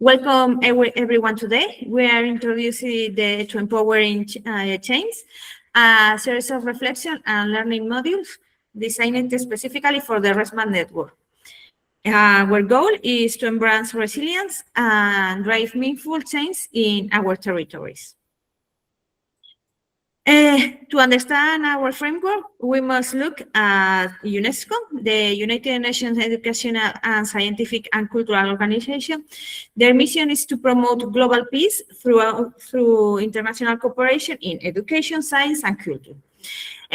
Welcome everyone today. We are introducing the To Empowering Change, a series of reflection and learning modules designed specifically for the RESMAT network. Our goal is to embrace resilience and drive meaningful change in our territories. To understand our framework, we must look at UNESCO, the United Nations Educational and Scientific and Cultural Organization. Their mission is to promote global peace through international cooperation in education, science, and culture.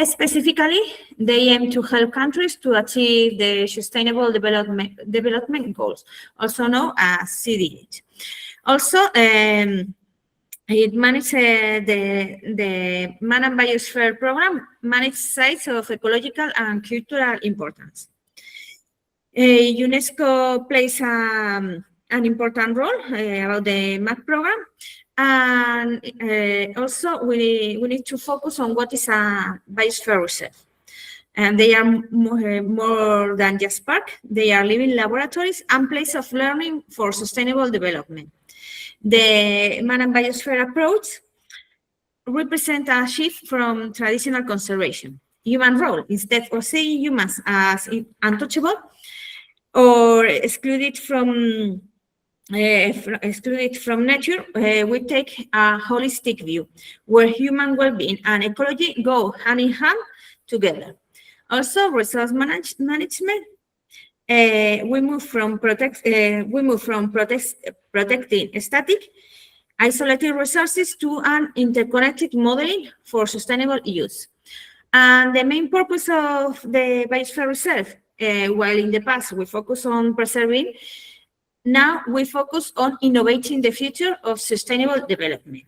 Specifically, they aim to help countries to achieve the Sustainable Development Goals, also known as CDH. Also, it manages the Man and Biosphere program, manages sites of ecological and cultural importance. UNESCO plays an important role about the MAP program, and also we need to focus on what is a biosphere reserve. And they are more than just park; they are living laboratories and places of learning for sustainable development. The Man and Biosphere approach represents a shift from traditional conservation, human role. Instead of seeing humans as untouchable or excluded from nature, we take a holistic view where human well-being and ecology go hand in hand together. Also, resource management. We move from protecting static, isolated resources to an interconnected modeling for sustainable use. And the main purpose of the Biosphere Reserve, while in the past we focus on preserving, now we focus on innovating the future of sustainable development.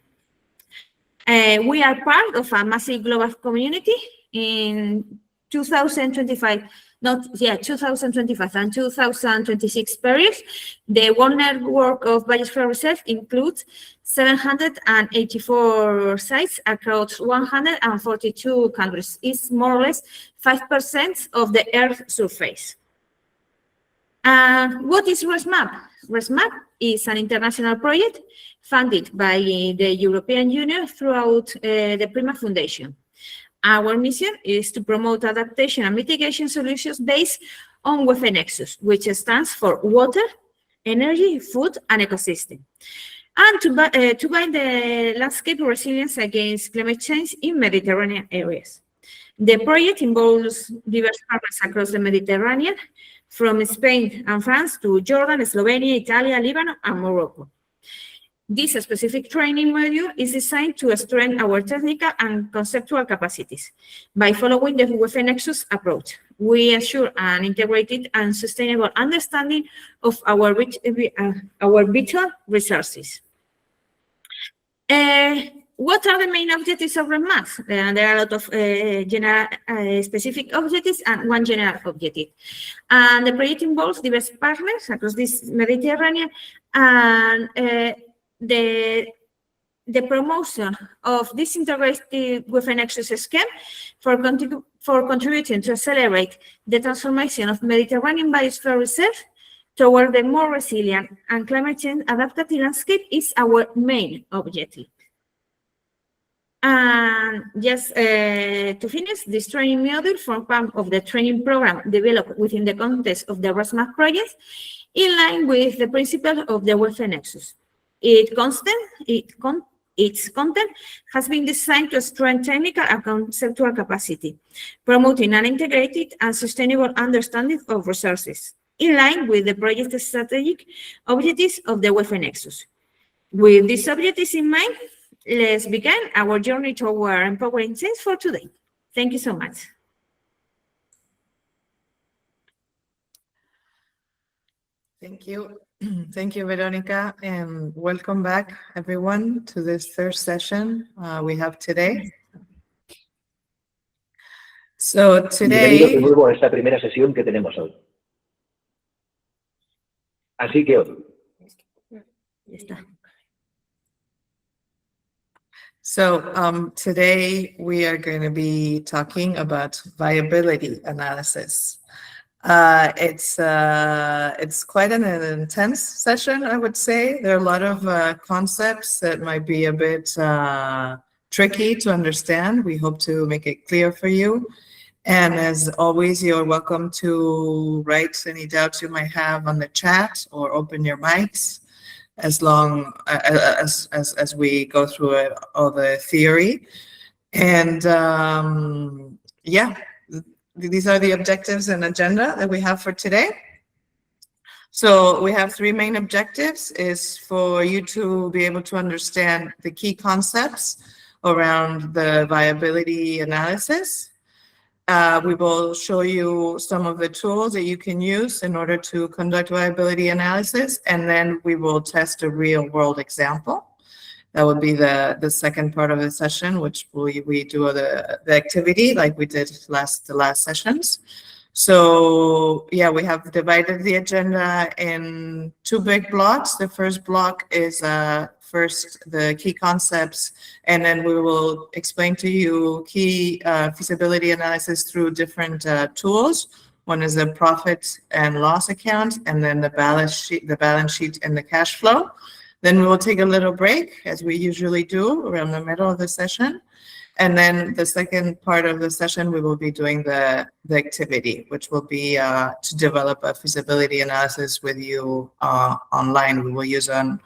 We are part of a massive global community. In 2025 and 2026 periods, the World Network of Biosphere Reserve includes 784 sites across 142 countries. It's more or less 5% of the Earth's surface. What is RESMAP? RESMAP is an international project funded by the European Union throughout the Prima Foundation. Our mission is to promote adaptation and mitigation solutions based on WFE Nexus, which stands for water, energy, food, and ecosystem, and to bind the landscape resilience against climate change in Mediterranean areas. The project involves diverse partners across the Mediterranean, from Spain and France to Jordan, Slovenia, Italy, Lebanon, and Morocco. This specific training module is designed to strengthen our technical and conceptual capacities. By following the WFE Nexus approach, we assure an integrated and sustainable understanding of our vital resources. What are the main objectives of RESMAP? There are a lot of general specific objectives and one general objective. And the project involves diverse partners across this Mediterranean, and the promotion of this integrated WFE Nexus scheme for contributing to accelerate the transformation of Mediterranean Biosphere Reserve toward the more resilient and climate change adaptive landscape is our main objective. And just to finish, this training module forms part of the training program developed within the context of the RESMAP project in line with the principle of the WFE Nexus. Its content has been designed to strengthen technical and conceptual capacity, promoting an integrated and sustainable understanding of resources, in line with the project's strategic objectives of the WFE Nexus. With these objectives in mind, let's begin our journey toward empowering change for today. Thank you so much. Thank you. Thank you, Veronica, and welcome back, everyone, to this third session we have today. So today... Bienvenidos de nuevo a esta primera sesión que tenemos hoy. Así que hoy... So today we are going to be talking about viability analysis. It's quite an intense session, I would say. There are a lot of concepts that might be a bit tricky to understand. We hope to make it clear for you. And as always, you're welcome to write any doubts you might have on the chat or open your mics as long as we go through it, all the theory. And yeah, these are the objectives and agenda that we have for today. So we have three main objectives: is for you to be able to understand the key concepts around the viability analysis. We will show you some of the tools that you can use in order to conduct viability analysis, and then we will test a real world example. That would be the second part of the session, which we do the activity like we did the last sessions. So yeah, we have divided the agenda in two big blocks. The first block is first the key concepts, and then we will explain to you key feasibility analysis through different tools. One is the profit and loss account, and then the balance sheet and the cash flow. Then we will take a little break, as we usually do, around the middle of the session. And then the second part of the session, we will be doing the activity, which will be to develop a feasibility analysis with you online. We will use an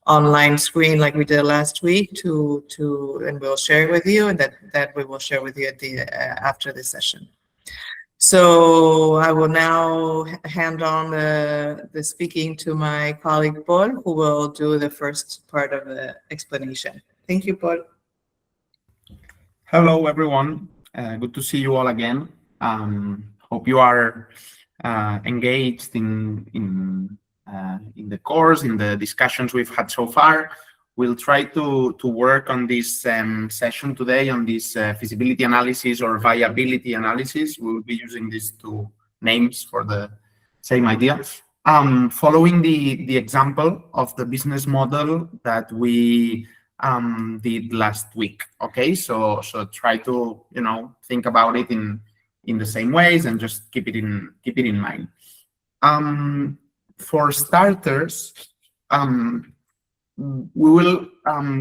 online screen like we did last week and we'll share it with you, and that we will share with you at the after the session. So I will now hand on the speaking to my colleague Paul, who will do the first part of the explanation. Thank you, Paul. Hello, everyone. Good to see you all again. Hope you are engaged in the course, in the discussions we've had so far. We'll try to work on this session today on this feasibility analysis or viability analysis. We'll be using these two names for the same idea. Following the example of the business model that we did last week. Okay, so try to think about it in the same ways and just keep it in mind. For starters, we will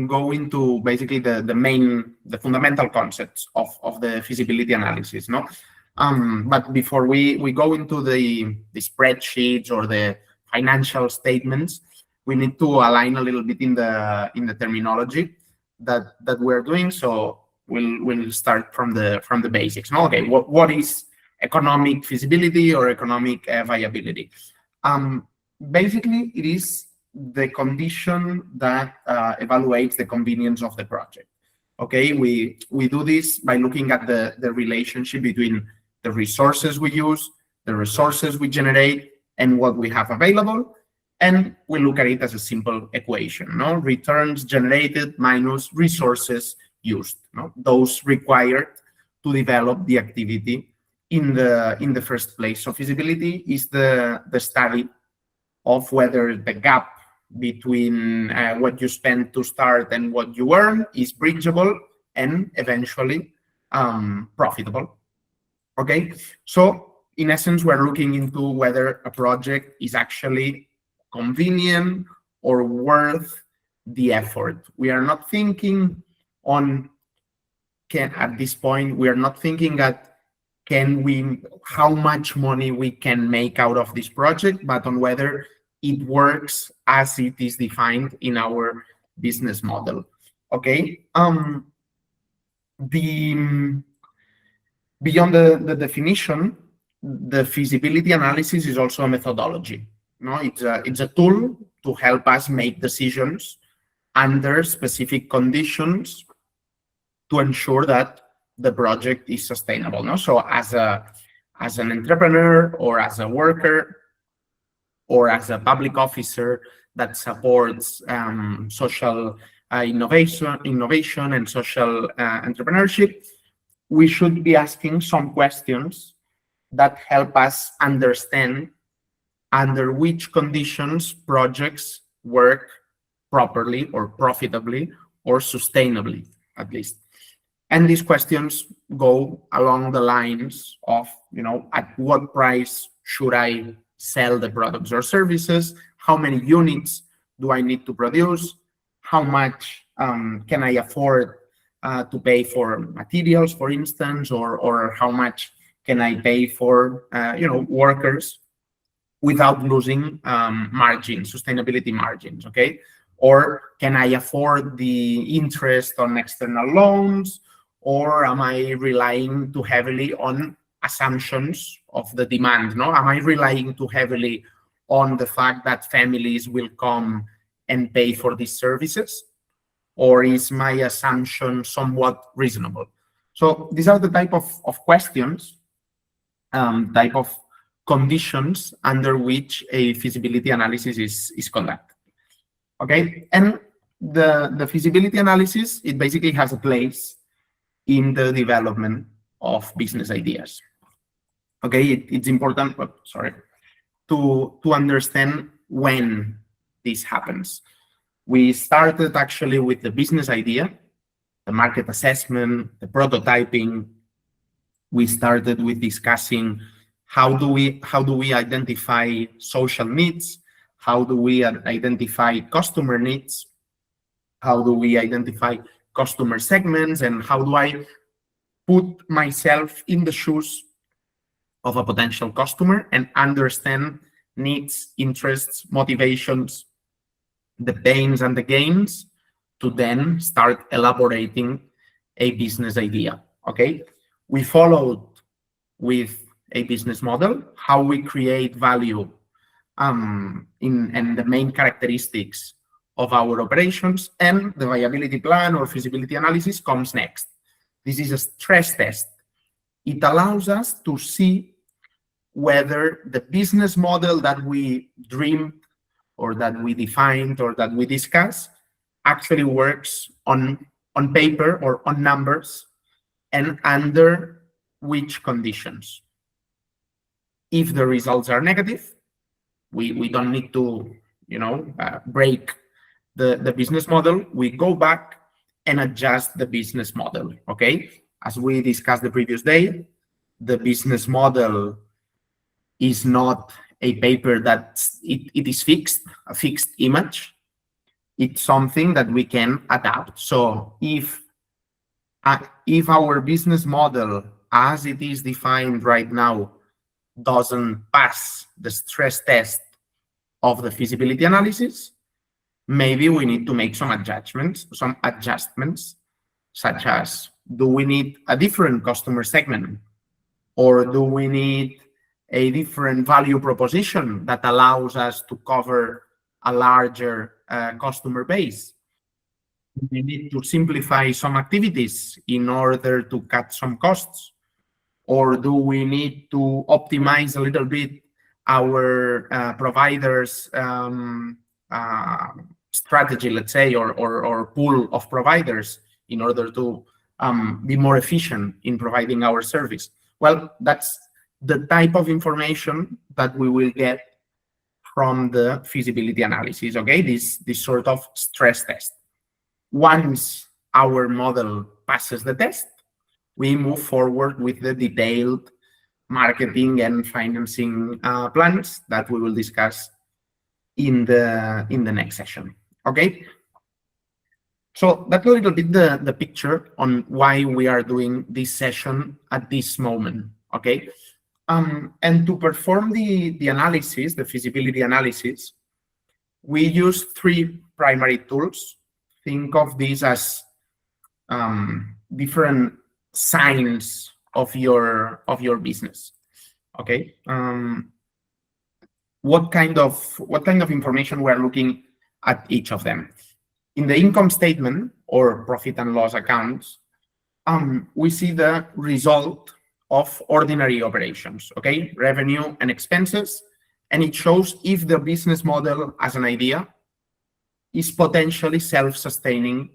go into basically the fundamental concepts of the feasibility analysis, no? But before we go into the spreadsheets or the financial statements, we need to align a little bit in the terminology that we're doing. So we'll start from the basics. No? Okay, what is economic feasibility or economic viability? Basically, it is the condition that evaluates the convenience of the project. Okay, we do this by looking at the relationship between the resources we use, the resources we generate, and what we have available. And we look at it as a simple equation, no? Returns generated minus resources used, no? Those required to develop the activity in the first place. So feasibility is the study of whether the gap between what you spend to start and what you earn is bridgeable and eventually profitable. Okay, so in essence, we're looking into whether a project is actually convenient or worth the effort. We are not thinking on at this point, we are not thinking at how much money we can make out of this project, but on whether it works as it is defined in our business model. Okay. Beyond the definition, the feasibility analysis is also a methodology. No, it's a tool to help us make decisions under specific conditions to ensure that the project is sustainable. No, so as an entrepreneur or as a worker or as a public officer that supports social innovation and social entrepreneurship, we should be asking some questions that help us understand under which conditions projects work properly or profitably or sustainably, at least. And these questions go along the lines of, at what price should I sell the products or services? How many units do I need to produce? How much can I afford to pay for materials, for instance, or how much can I pay for workers without losing margins, sustainability margins, okay? Or can I afford the interest on external loans, or am I relying too heavily on assumptions of the demand? No, am I relying too heavily on the fact that families will come and pay for these services, or is my assumption somewhat reasonable? So these are the type of questions, type of conditions under which a feasibility analysis is conducted. Okay, and the feasibility analysis, it basically has a place in the development of business ideas. Okay, it's important, to understand when this happens. We started actually with the business idea, the market assessment, the prototyping. We started with discussing how do we identify social needs, how do we identify customer needs, how do we identify customer segments, and how do I put myself in the shoes of a potential customer and understand needs, interests, motivations, the pains and the gains, to then start elaborating a business idea. Okay, we followed with a business model, how we create value and the main characteristics of our operations, and the viability plan or feasibility analysis comes next. This is a stress test. It allows us to see whether the business model that we dreamed or that we defined or that we discussed actually works on paper or on numbers, and under which conditions. If the results are negative, we don't need to break the business model. We go back and adjust the business model. Okay, as we discussed the previous day, the business model is not a paper that it is fixed, a fixed image. It's something that we can adapt. So if our business model as it is defined right now doesn't pass the stress test of the feasibility analysis, maybe we need to make some adjustments, such as, do we need a different customer segment, or do we need a different value proposition that allows us to cover a larger customer base? We need to simplify some activities in order to cut some costs, or do we need to optimize a little bit our providers strategy, let's say, or pool of providers in order to be more efficient in providing our service? Well, that's the type of information that we will get from the feasibility analysis, okay? This sort of stress test. Once our model passes the test, we move forward with the detailed marketing and financing plans that we will discuss in the next session. Okay, so that's a little bit the picture on why we are doing this session at this moment. Okay, and to perform the analysis, the feasibility analysis, we use three primary tools. Think of these as different signs of your business. Okay, what kind of information we're looking at each of them? In the income statement or profit and loss accounts, we see the result of ordinary operations, okay, revenue and expenses, and it shows if the business model as an idea is potentially self-sustaining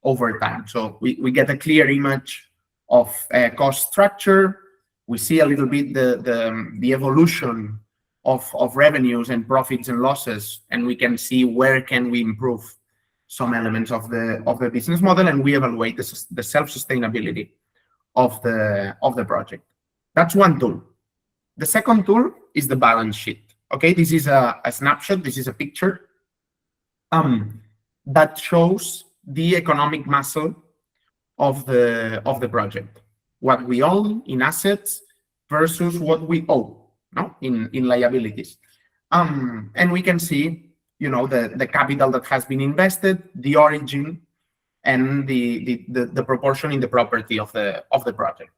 over time. So we get a clear image of cost structure. We see a little bit the evolution of revenues and profits and losses, and we can see where can we improve some elements of the business model, and we evaluate the self-sustainability of the project. That's one tool. The second tool is the balance sheet. Okay, this is a snapshot. This is a picture that shows the economic muscle of the project, what we own in assets versus what we owe, no, in liabilities. And we can see, you know, the capital that has been invested, the origin, and the proportion in the property of the project.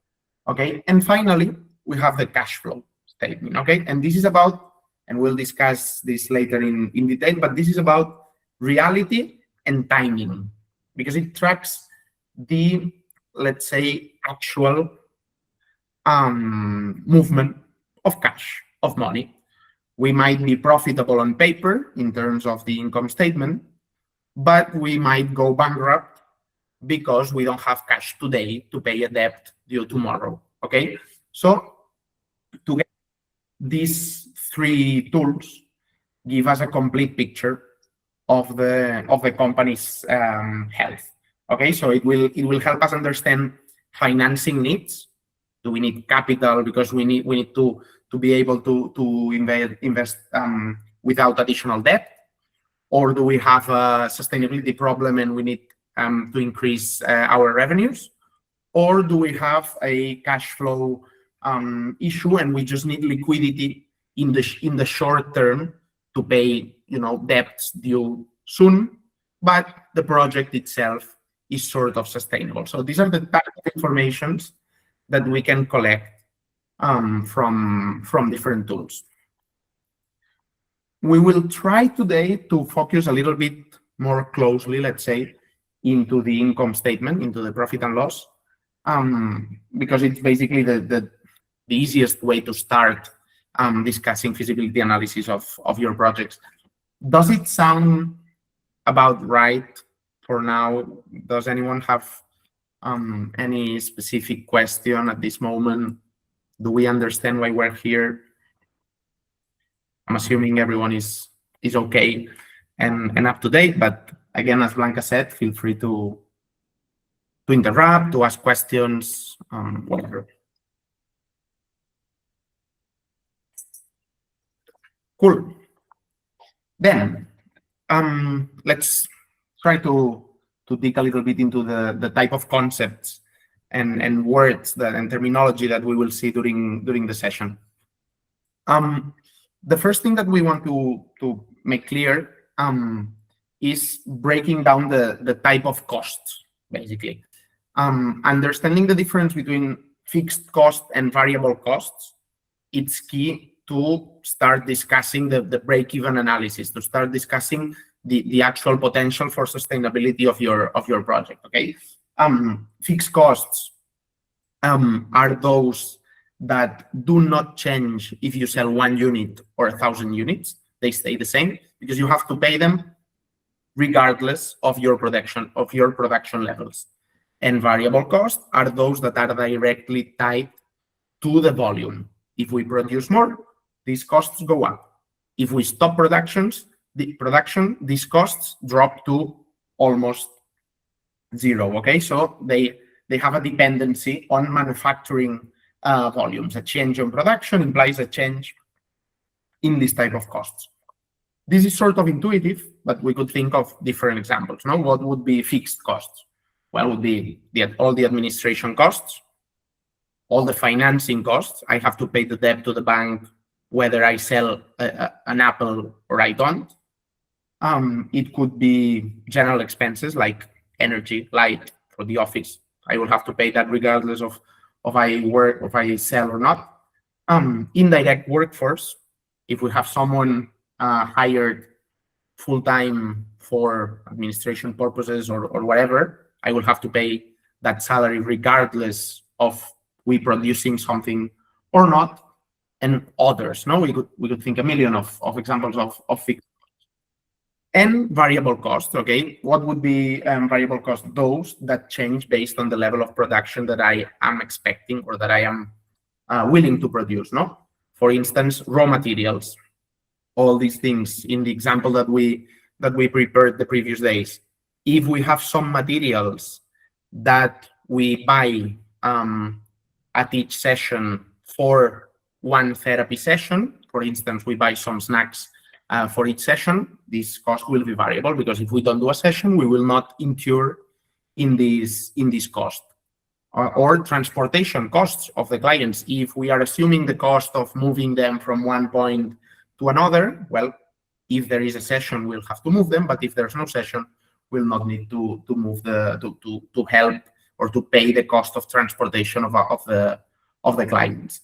Okay, and finally we have the cash flow statement. Okay, and this is about, and we'll discuss this later in detail, but this is about reality and timing, because it tracks the, let's say, actual movement of cash, of money. We might be profitable on paper in terms of the income statement, but we might go bankrupt because we don't have cash today to pay a debt due tomorrow. Okay, so to get these three tools give us a complete picture of the company's health. Okay, so it will help us understand financing needs. Do we need capital because we need to be able to invest without additional debt, or do we have a sustainability problem and we need to increase our revenues, or do we have a cash flow issue and we just need liquidity in the short term to pay, you know, debts due soon, but the project itself is sort of sustainable. So these are the type of informations that we can collect from different tools. We will try today to focus a little bit more closely, let's say, into the income statement, into the profit and loss, because it's basically the easiest way to start discussing feasibility analysis of your projects. Does it sound about right for now? Does anyone have any specific question at this moment? Do we understand why we're here? I'm assuming everyone is okay and up to date, but again, as Blanca said, feel free to interrupt, to ask questions, whatever. Cool. Then let's try to dig a little bit into the type of concepts and words and terminology that we will see during the session. The first thing that we want to make clear is breaking down the type of costs, basically. Understanding the difference between fixed cost and variable costs, it's key to start discussing the break-even analysis, to start discussing the actual potential for sustainability of your project. Okay, fixed costs are those that do not change if you sell 1 unit or 1,000 units. They stay the same because you have to pay them regardless of your production levels. And variable costs are those that are directly tied to the volume. If we produce more, these costs go up. If we stop these costs drop to almost zero. Okay, so they have a dependency on manufacturing volumes. A change in production implies a change in this type of costs. This is sort of intuitive, but we could think of different examples. Now, what would be fixed costs? Well, would be all the administration costs, all the financing costs. I have to pay the debt to the bank whether I sell an Apple or I don't. It could be general expenses like energy, light for the office. I will have to pay that regardless of I work, if I sell or not. Indirect workforce, if we have someone hired full-time for administration purposes or whatever, I will have to pay that salary regardless of we producing something or not. And others, no, we could think a million of examples of fixed costs. And variable costs. Okay, what would be variable costs? Those that change based on the level of production that I am expecting or that I am willing to produce. No, for instance, raw materials. All these things in the example that we prepared the previous days. If we have some materials that we buy at each session for one therapy session, for instance, we buy some snacks for each session, this cost will be variable, because if we don't do a session, we will not incur in this cost. Or transportation costs of the clients. If we are assuming the cost of moving them from one point to another, well, if there is a session, we'll have to move them, but if there's no session, we'll not need to move to help or to pay the cost of transportation of the clients,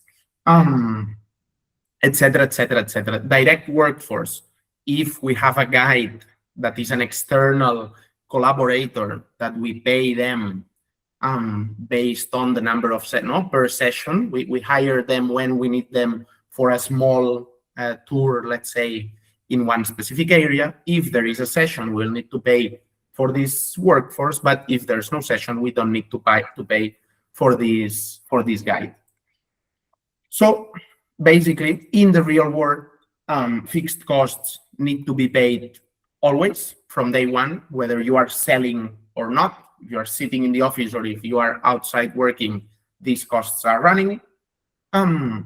etc., etc., etc. Direct workforce. If we have a guide that is an external collaborator that we pay them based on the number of per session, we hire them when we need them for a small tour, let's say, in one specific area. If there is a session, we'll need to pay for this workforce, but if there's no session, we don't need to pay for this guide. So basically, in the real world, fixed costs need to be paid always from day one, whether you are selling or not. If you are sitting in the office or if you are outside working, these costs are running. And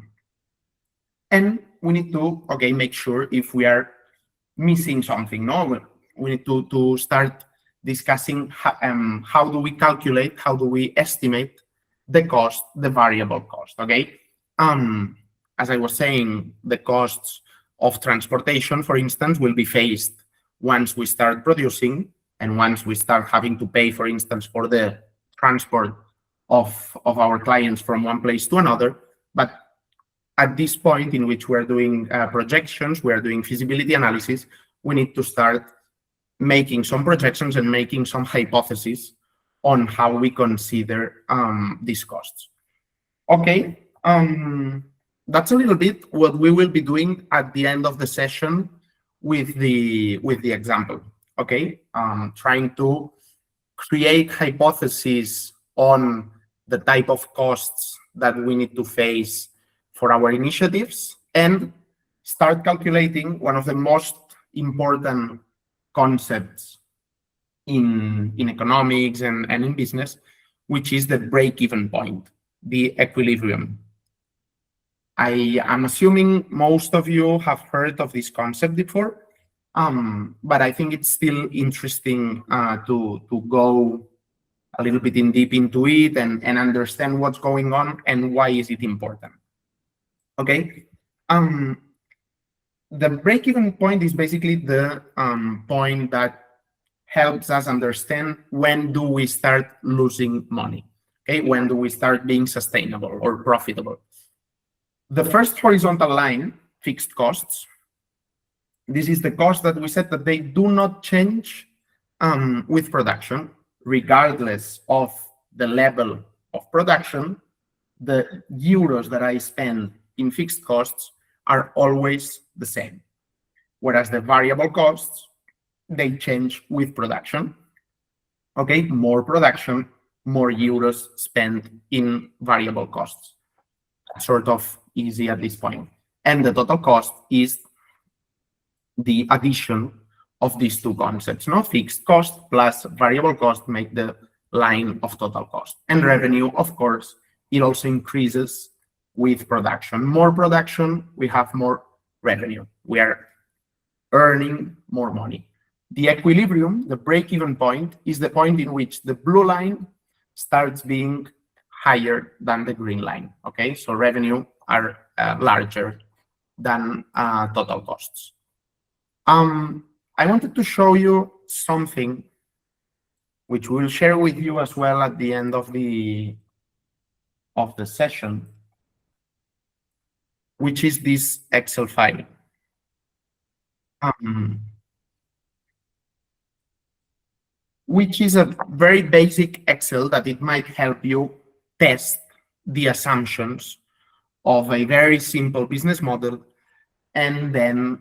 we need to, make sure if we are missing something. No, we need to start discussing how do we calculate, how do we estimate the cost, the variable cost, okay? As I was saying, the costs of transportation, for instance, will be faced once we start producing and once we start having to pay, for instance, for the transport of our clients from one place to another. But at this point in which we're doing projections, we're doing feasibility analysis, we need to start making some projections and making some hypotheses on how we consider these costs. Okay, that's a little bit what we will be doing at the end of the session with the example. Okay, trying to create hypotheses on the type of costs that we need to face for our initiatives and start calculating one of the most important concepts in economics and in business, which is the break-even point, the equilibrium. I am assuming most of you have heard of this concept before, but I think it's still interesting to go a little bit in deep into it and understand what's going on and why is it important. Okay, the break-even point is basically the point that helps us understand when do we start losing money. Okay, when do we start being sustainable or profitable? The first horizontal line, fixed costs, this is the cost that we said that they do not change with production, regardless of the level of production. The euros that I spend in fixed costs are always the same, whereas the variable costs, they change with production. Okay, more production, more euros spent in variable costs. Sort of easy at this point. And the total cost is the addition of these two concepts. No, fixed cost plus variable cost make the line of total cost. And revenue, of course, it also increases with production. More production, we have more revenue. We are earning more money. The equilibrium, the break-even point, is the point in which the blue line starts being higher than the green line. Okay, so revenue are larger than total costs. I wanted to show you something which we'll share with you as well at the end of the session, which is this Excel file. Which is a very basic Excel that it might help you test the assumptions of a very simple business model and then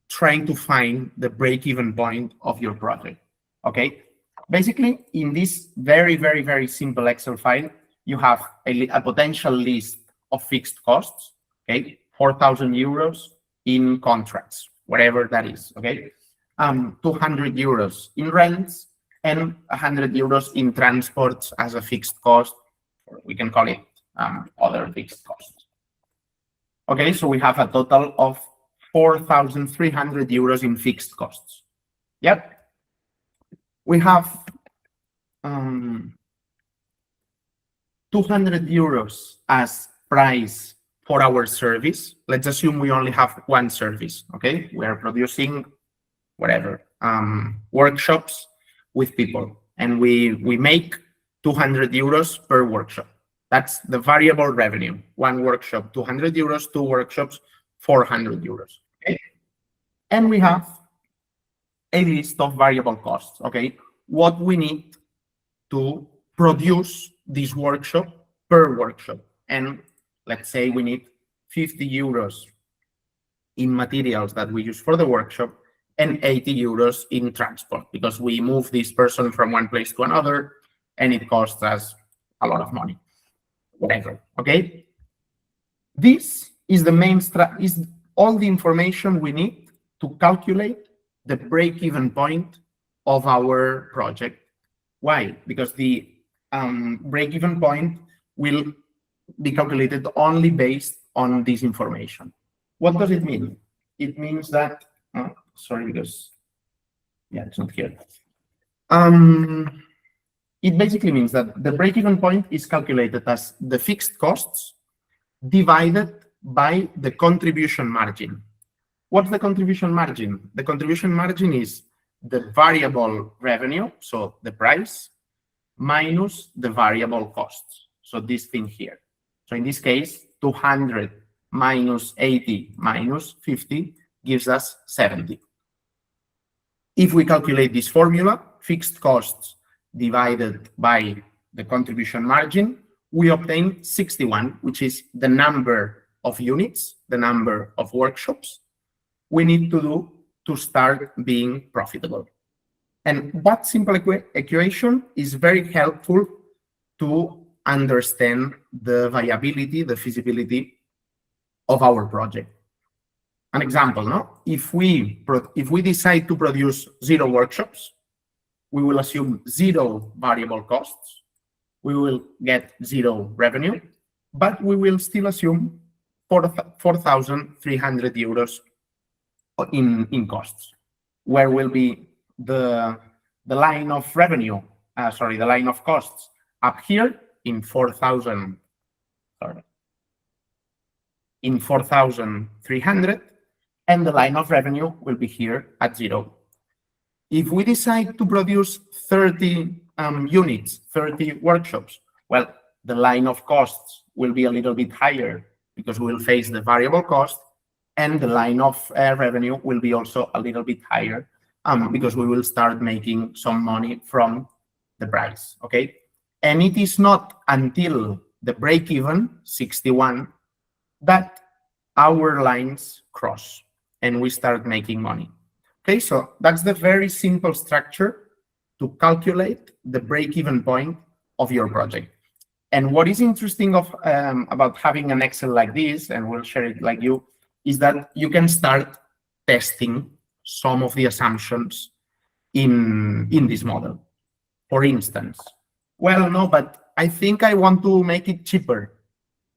trying to find the break-even point of your project. Okay, basically in this very, very, very simple Excel file, you have a potential list of fixed costs, okay, 4,000 euros in contracts, whatever that is, okay, 200 euros in rents, and 100 euros in transports as a fixed cost, or we can call it other fixed costs. Okay, so we have a total of 4,300 euros in fixed costs. Yep. We have 200 euros as price for our service. Let's assume we only have one service, okay? We are producing whatever, workshops with people, and we make 200 euros per workshop. That's the variable revenue. One workshop, 200 euros, two workshops, 400 euros, okay? And we have a list of variable costs, okay? What we need to produce this workshop per workshop. And let's say we need 50 euros in materials that we use for the workshop and 80 euros in transport, because we move this person from one place to another and it costs us a lot of money, whatever, okay? This is the main is all the information we need to calculate the break-even point of our project. Why? Because the break-even point will be calculated only based on this information. What does it mean? It means that, sorry, because, yeah, it's not here. It basically means that the break-even point is calculated as the fixed costs divided by the contribution margin. What's the contribution margin? The contribution margin is the variable revenue, so the price, minus the variable costs, so this thing here. So in this case, 200 minus 80 minus 50 gives us 70. If we calculate this formula, fixed costs divided by the contribution margin, we obtain 61, which is the number of units, the number of workshops we need to do to start being profitable. And that simple equation is very helpful to understand the viability, the feasibility of our project. An example, no? If we decide to produce 0 workshops, we will assume 0 variable costs, we will get 0 revenue, but we will still assume 4,300 euros in costs. Where will be the line of revenue, the line of costs up here in 4,300, and the line of revenue will be here at 0. If we decide to produce 30 units, 30 workshops, well, the line of costs will be a little bit higher because we will face the variable cost, and the line of revenue will be also a little bit higher because we will start making some money from the price, okay? And it is not until the break-even, 61, that our lines cross and we start making money. Okay, so that's the very simple structure to calculate the break-even point of your project. And what is interesting about having an Excel like this, and we'll share it like you, is that you can start testing some of the assumptions in this model. For instance, well, no, but I think I want to make it cheaper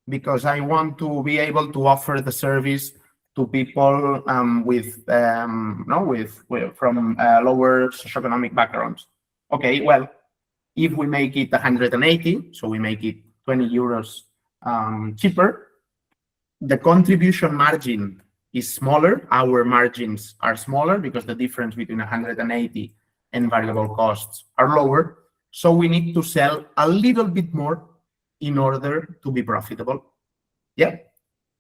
because I want to be able to offer the service to people from lower socioeconomic backgrounds. Okay, well, if we make it 180, so we make it 20 euros cheaper, the contribution margin is smaller. Our margins are smaller because the difference between 180 and variable costs are lower. So we need to sell a little bit more in order to be profitable. Yeah.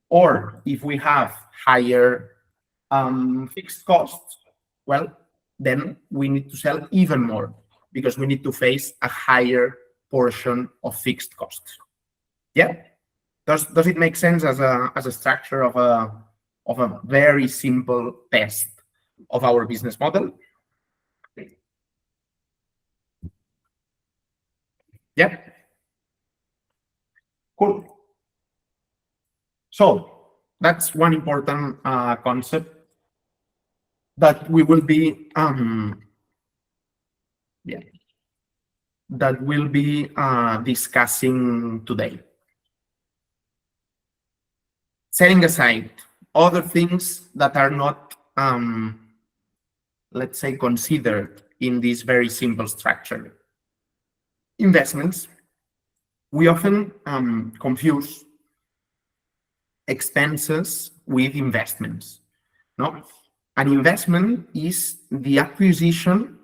Or if we have higher fixed costs, well, then we need to sell even more because we need to face a higher portion of fixed costs. Yeah. Does it make sense as a structure of a very simple test of our business model? Yeah. Cool. So that's one important concept that we will be discussing today. Setting aside other things that are not, let's say, considered in this very simple structure. Investments. We often confuse expenses with investments. No, an investment is the acquisition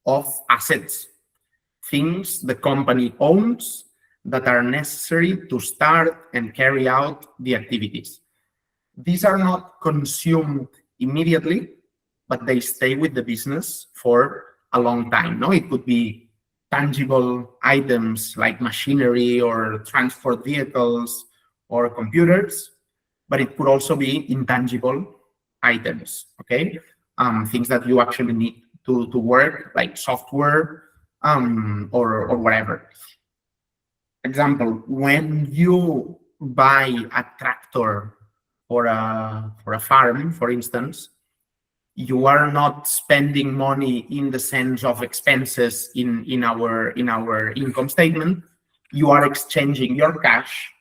of assets, things the company owns that are necessary to start and carry out the activities. These are not consumed immediately, but they stay with the business for a long time. No, it could be tangible items like machinery or transport vehicles or computers, but it could also be intangible items, okay? Things that you actually need to work, like software or whatever. Example, when you buy a tractor for a farm, for instance, you are not spending money in the sense of expenses in our income statement. You are exchanging your cash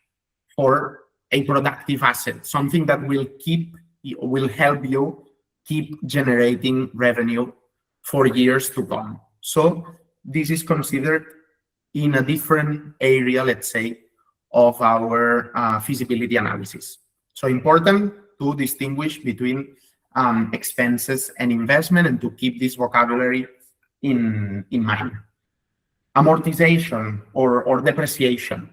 for a productive asset, something that will help you keep generating revenue for years to come. So this is considered in a different area, let's say, of our feasibility analysis. So important to distinguish between expenses and investment, and to keep this vocabulary in mind. Amortization or depreciation.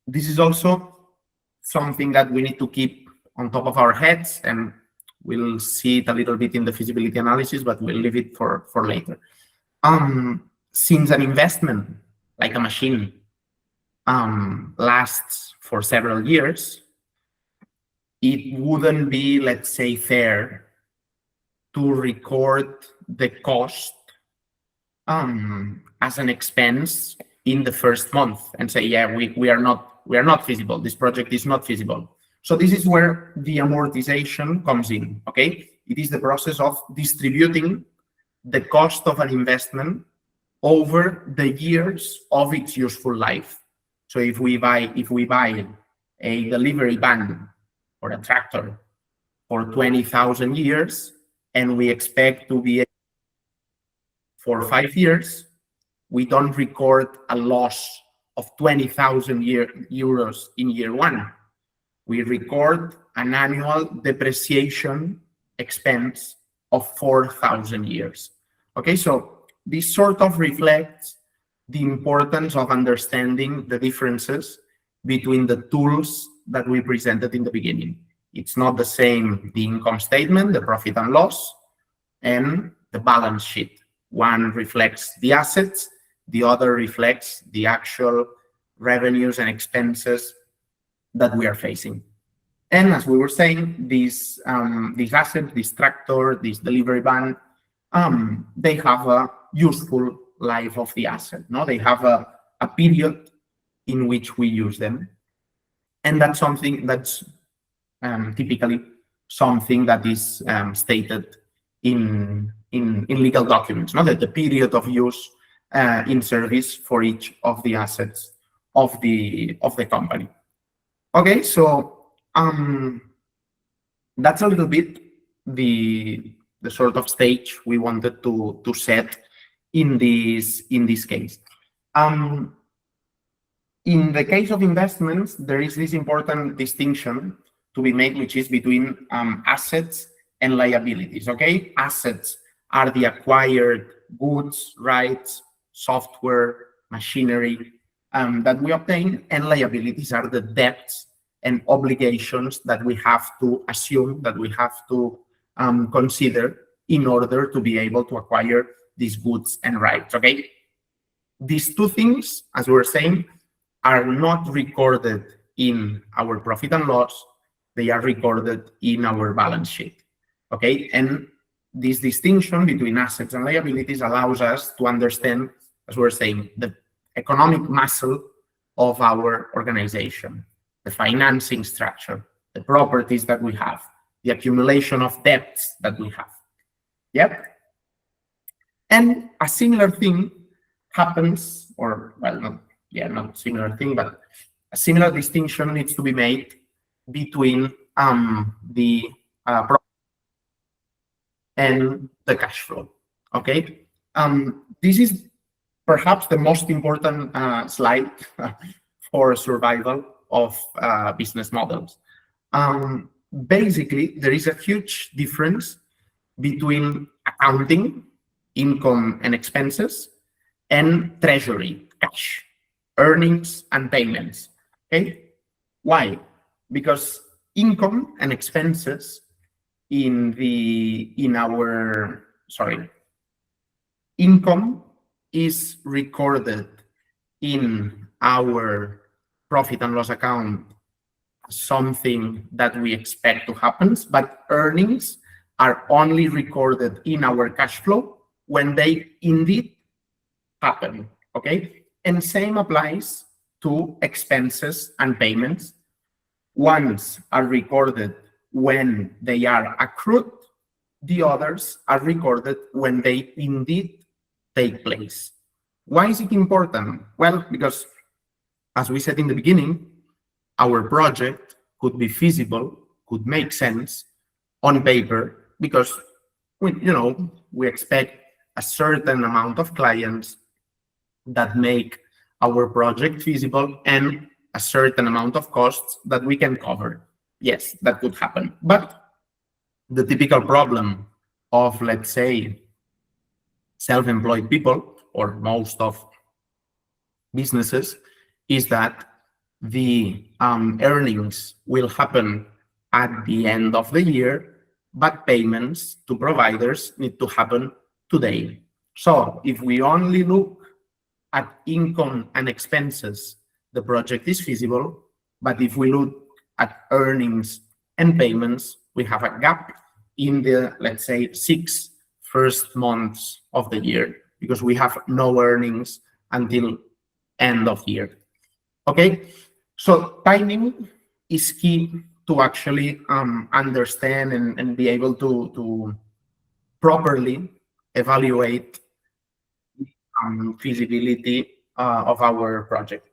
This is also something that we need to keep on top of our heads, and we'll see it a little bit in the feasibility analysis, but we'll leave it for later. Since an investment, like a machine, lasts for several years, it wouldn't be, let's say, fair to record the cost as an expense in the first month and say, yeah, we are not feasible. This project is not feasible. So this is where the amortization comes in, okay? It is the process of distributing the cost of an investment over the years of its useful life. So if we buy a delivery van or a tractor for 20,000 years, and we expect to be for 5 years, we don't record a loss of 20,000 euros in year one. We record an annual depreciation expense of 4,000 years. Okay, so this sort of reflects the importance of understanding the differences between the tools that we presented in the beginning. It's not the same, the income statement, the profit and loss, and the balance sheet. One reflects the assets, the other reflects the actual revenues and expenses that we are facing. And as we were saying, these assets, this tractor, this delivery van, they have a useful life of the asset. No, they have a period in which we use them, and that's something that's typically something that is stated in legal documents. Not that the period of use in service for each of the assets of the company. Okay, so that's a little bit the sort of stage we wanted to set in this case. In the case of investments, there is this important distinction to be made, which is between assets and liabilities. Okay, assets are the acquired goods, rights, software, machinery that we obtain, and liabilities are the debts and obligations that we have to assume, that we have to consider in order to be able to acquire these goods and rights. Okay, these two things, as we were saying, are not recorded in our profit and loss. They are recorded in our balance sheet. Okay, and this distinction between assets and liabilities allows us to understand, as we were saying, the economic muscle of our organization, the financing structure, the properties that we have, the accumulation of debts that we have. Yep. And a similar thing happens, or well, not similar thing, but a similar distinction needs to be made between the and the cash flow. Okay, this is perhaps the most important slide for survival of business models. Basically, there is a huge difference between accounting, income and expenses, and treasury, cash, earnings and payments. Okay, why? Because income and expenses income is recorded in our profit and loss account, something that we expect to happen, but earnings are only recorded in our cash flow when they indeed happen. Okay, and same applies to expenses and payments. Ones are recorded when they are accrued, the others are recorded when they indeed take place. Why is it important? Well, because as we said in the beginning, our project could be feasible, could make sense on paper, because we expect a certain amount of clients that make our project feasible and a certain amount of costs that we can cover. Yes, that could happen. But the typical problem of, let's say, self-employed people, or most of businesses, is that the earnings will happen at the end of the year, but payments to providers need to happen today. So if we only look at income and expenses, the project is feasible. But if we look at earnings and payments, we have a gap in the, let's say, 6 first months of the year, because we have no earnings until end of year. Okay, so timing is key to actually understand and be able to properly evaluate feasibility of our project.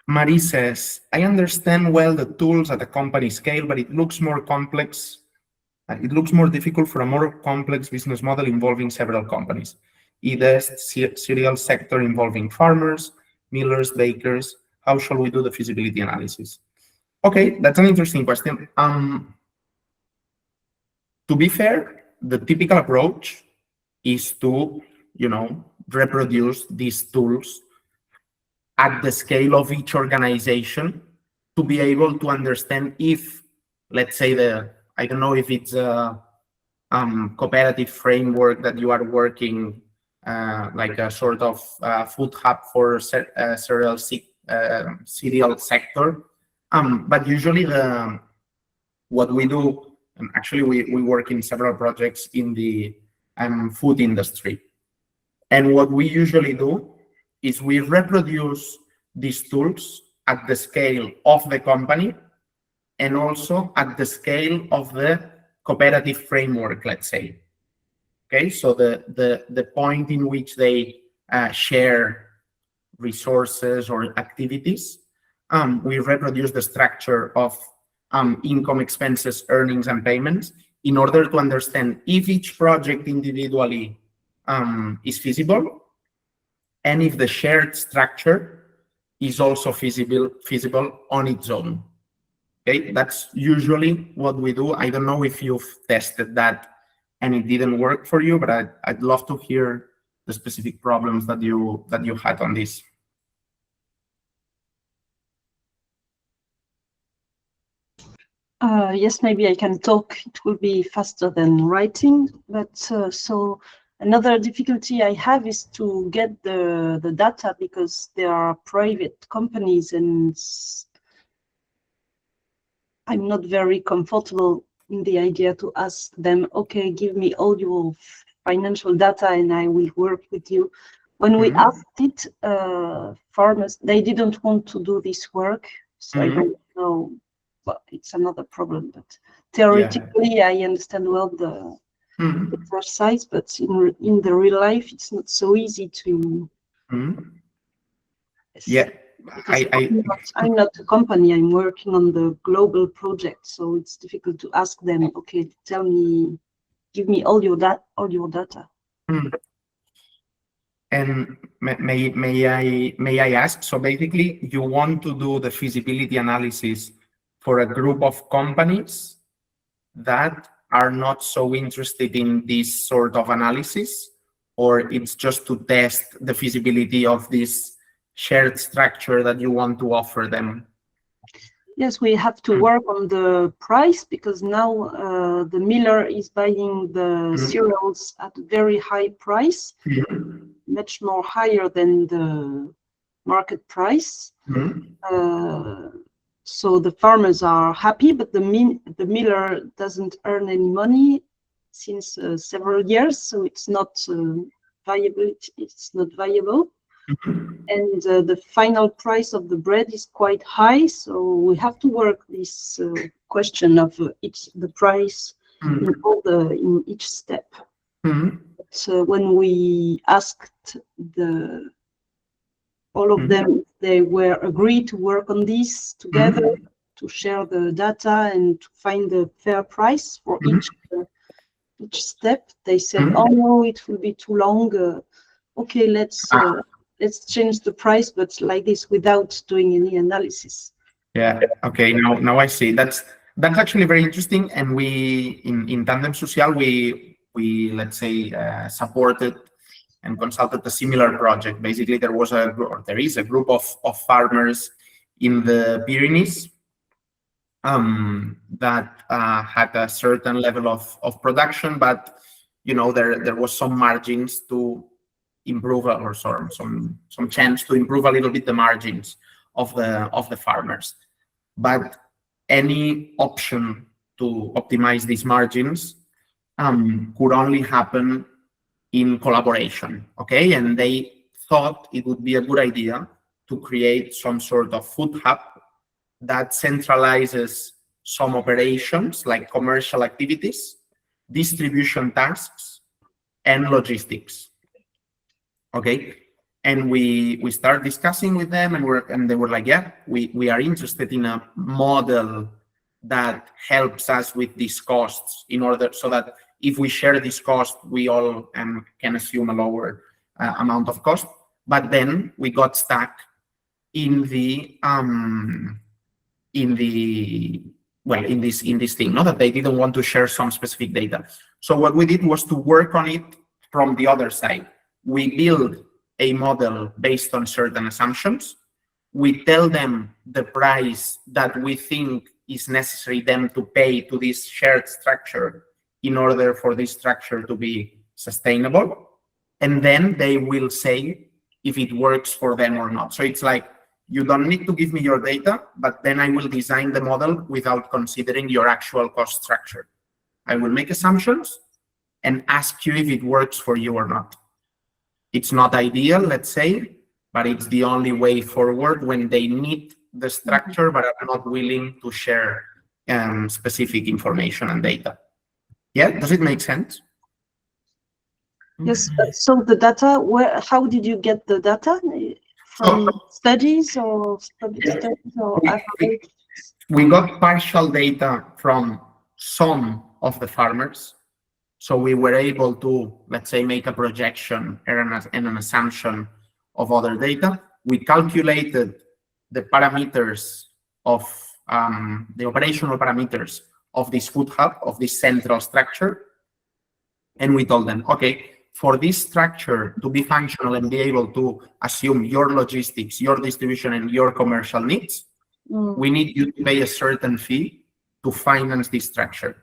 Marie says, I understand well the tools at a company scale, but it looks more complex. It looks more difficult for a more complex business model involving several companies. Either cereal sector involving farmers, millers, bakers. How shall we do the feasibility analysis? Okay, that's an interesting question. To be fair, the typical approach is to, reproduce these tools at the scale of each organization to be able to understand if, let's say, I don't know if it's a cooperative framework that you are working, like a sort of food hub for cereal sector. But usually what we do, and actually we work in several projects in the food industry. And what we usually do is we reproduce these tools at the scale of the company and also at the scale of the cooperative framework, let's say. Okay, so the point in which they share resources or activities, we reproduce the structure of income, expenses, earnings, and payments in order to understand if each project individually is feasible, and if the shared structure is also feasible on its own. Okay, that's usually what we do. I don't know if you've tested that and it didn't work for you, but I'd love to hear the specific problems that you had on this. Yes, maybe I can talk. It will be faster than writing. But so another difficulty I have is to get the data, because there are private companies and I'm not very comfortable in the idea to ask them, okay, give me all your financial data and I will work with you. When we asked it, farmers, they didn't want to do this work. So I don't know. Well, it's another problem, but theoretically, I understand well Mhm. exercise, but in the real life, it's not so easy to. Mhm. Yeah, Because I I'm not a company, I'm working on the global project, so it's difficult to ask them, okay, tell me, give me all your data. mm. And may I ask, so basically you want to do the feasibility analysis for a group of companies that are not so interested in this sort of analysis, or it's just to test the feasibility of this shared structure that you want to offer them? Yes, we have to work on the price because now the miller is buying the cereals at a very high price, much more higher than the market price. So the farmers are happy, but the miller doesn't earn any money since several years, so it's not viable. It's not viable. And the final price of the bread is quite high, so we have to work this question of the price in each step. So when we asked all of them if they were agreed to work on this together, to share the data and to find a fair price for each step, they said, "Oh no, it will be too long. Okay, let's change the price, but like this without doing any analysis." Yeah. Okay. Now I see. That's actually very interesting. And we in Tandem Social we let's say supported and consulted a similar project. Basically, there is a group of farmers in the Pyrenees that had a certain level of production, but there was some margins to improve, or some chance to improve a little bit the margins of the farmers. But any option to optimize these margins could only happen in collaboration, okay? And they thought it would be a good idea to create some sort of food hub that centralizes some operations like commercial activities, distribution tasks, and logistics, okay? And we start discussing with them, and they were like, yeah, we are interested in a model that helps us with these costs in order so that if we share this cost, we all can assume a lower amount of cost. But then we got stuck in this thing, that they didn't want to share some specific data. So what we did was to work on it from the other side. We build a model based on certain assumptions. We tell them the price that we think is necessary them to pay to this shared structure in order for this structure to be sustainable. And then they will say if it works for them or not. So it's like, you don't need to give me your data, but then I will design the model without considering your actual cost structure. I will make assumptions and ask you if it works for you or not. It's not ideal, let's say, but it's the only way forward when they need the structure but are not willing to share specific information and data. Yeah, does it make sense? Yes, so the data, how did you get the data? From studies or studies or we got partial data from some of the farmers. So we were able to, let's say, make a projection and an assumption of other data. We calculated the parameters of the operational parameters of this food hub, of this central structure. And we told them, okay, for this structure to be functional and be able to assume your logistics, your distribution, and your commercial needs, we need you to pay a certain fee to finance this structure.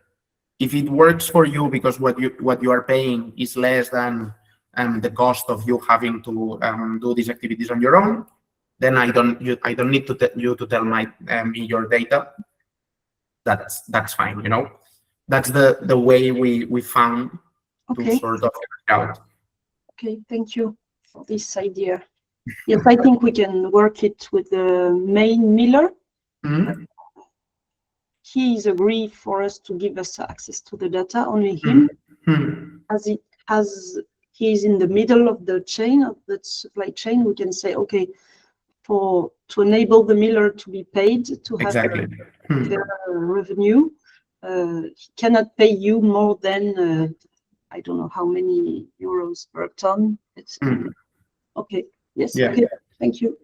If it works for you because what you are paying is less than the cost of you having to do these activities on your own, then I don't need you to tell me your data. That's fine, That's the way we found to sort of figure out. Okay, thank you for this idea. Yes, I think we can work it with the main miller. He is agreed for us to give us access to the data, only him. as he's in the middle of the chain, of the supply chain, we can say, okay, to enable the miller to be paid, to have Exactly. their revenue, he cannot pay you more than I don't know how many euros per ton. It's okay. Yes. Yeah. Okay. Thank you.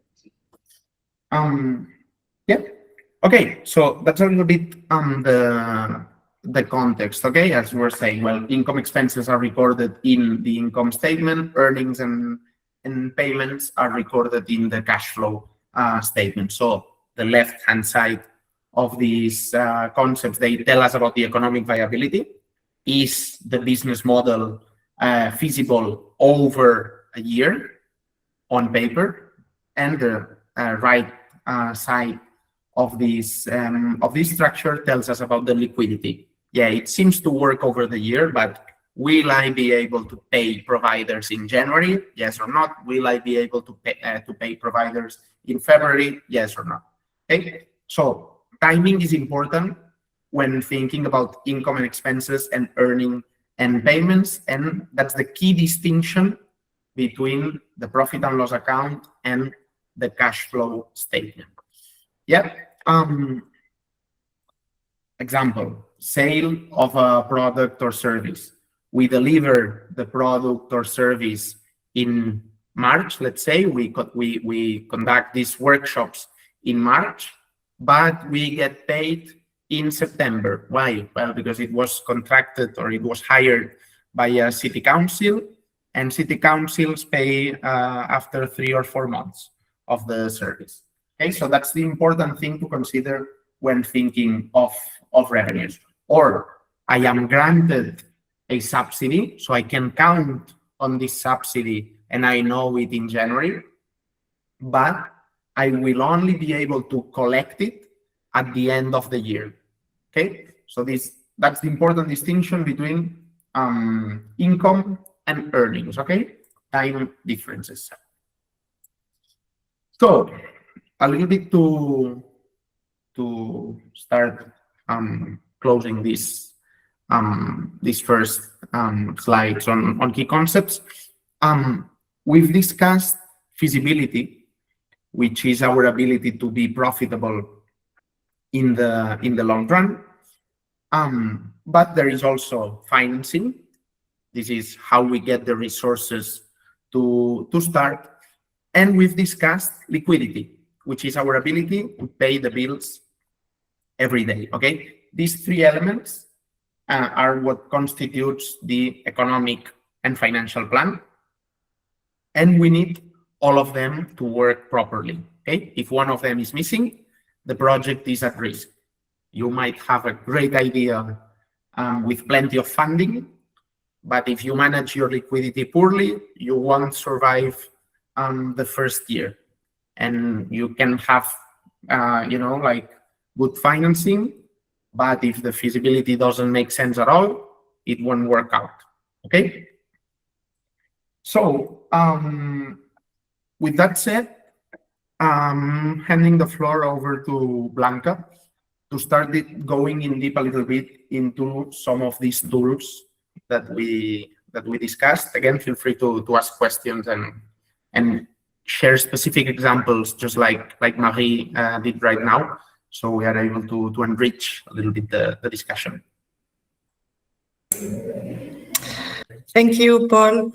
Yeah. Okay. So that's a little bit the context. Okay, as we were saying, well, income expenses are recorded in the income statement, earnings and payments are recorded in the cash flow statement. So the left-hand side of these concepts, they tell us about the economic viability. Is the business model feasible over a year on paper? And the right side of this structure tells us about the liquidity. Yeah, it seems to work over the year, but will I be able to pay providers in January? Yes or not? Will I be able to pay providers in February? Yes or no? Okay, so timing is important when thinking about income and expenses and earning and payments, and that's the key distinction between the profit and loss account and the cash flow statement. Yeah. Example, sale of a product or service. We deliver the product or service in March, let's say. We conduct these workshops in March, but we get paid in September. Why? Well, because it was contracted or it was hired by a city council, and city councils pay after 3 or 4 months of the service. Okay, so that's the important thing to consider when thinking of revenues. Or I am granted a subsidy, so I can count on this subsidy and I know it in January, but I will only be able to collect it at the end of the year. Okay, so that's the important distinction between income and earnings. Okay, time differences. So a little bit to start closing these first slides on key concepts. We've discussed feasibility, which is our ability to be profitable in the long run. But there is also financing. This is how we get the resources to start. And we've discussed liquidity, which is our ability to pay the bills every day. Okay, these three elements are what constitutes the economic and financial plan, and we need all of them to work properly. Okay, if one of them is missing, the project is at risk. You might have a great idea with plenty of funding, but if you manage your liquidity poorly, you won't survive the first year. And you can have like good financing, but if the feasibility doesn't make sense at all, it won't work out. Okay, so with that said, handing the floor over to Blanca to start going in deep a little bit into some of these tools that we discussed. Again, feel free to ask questions and share specific examples, just like Marie did right now, so we are able to enrich a little bit the discussion. Thank you, Paul.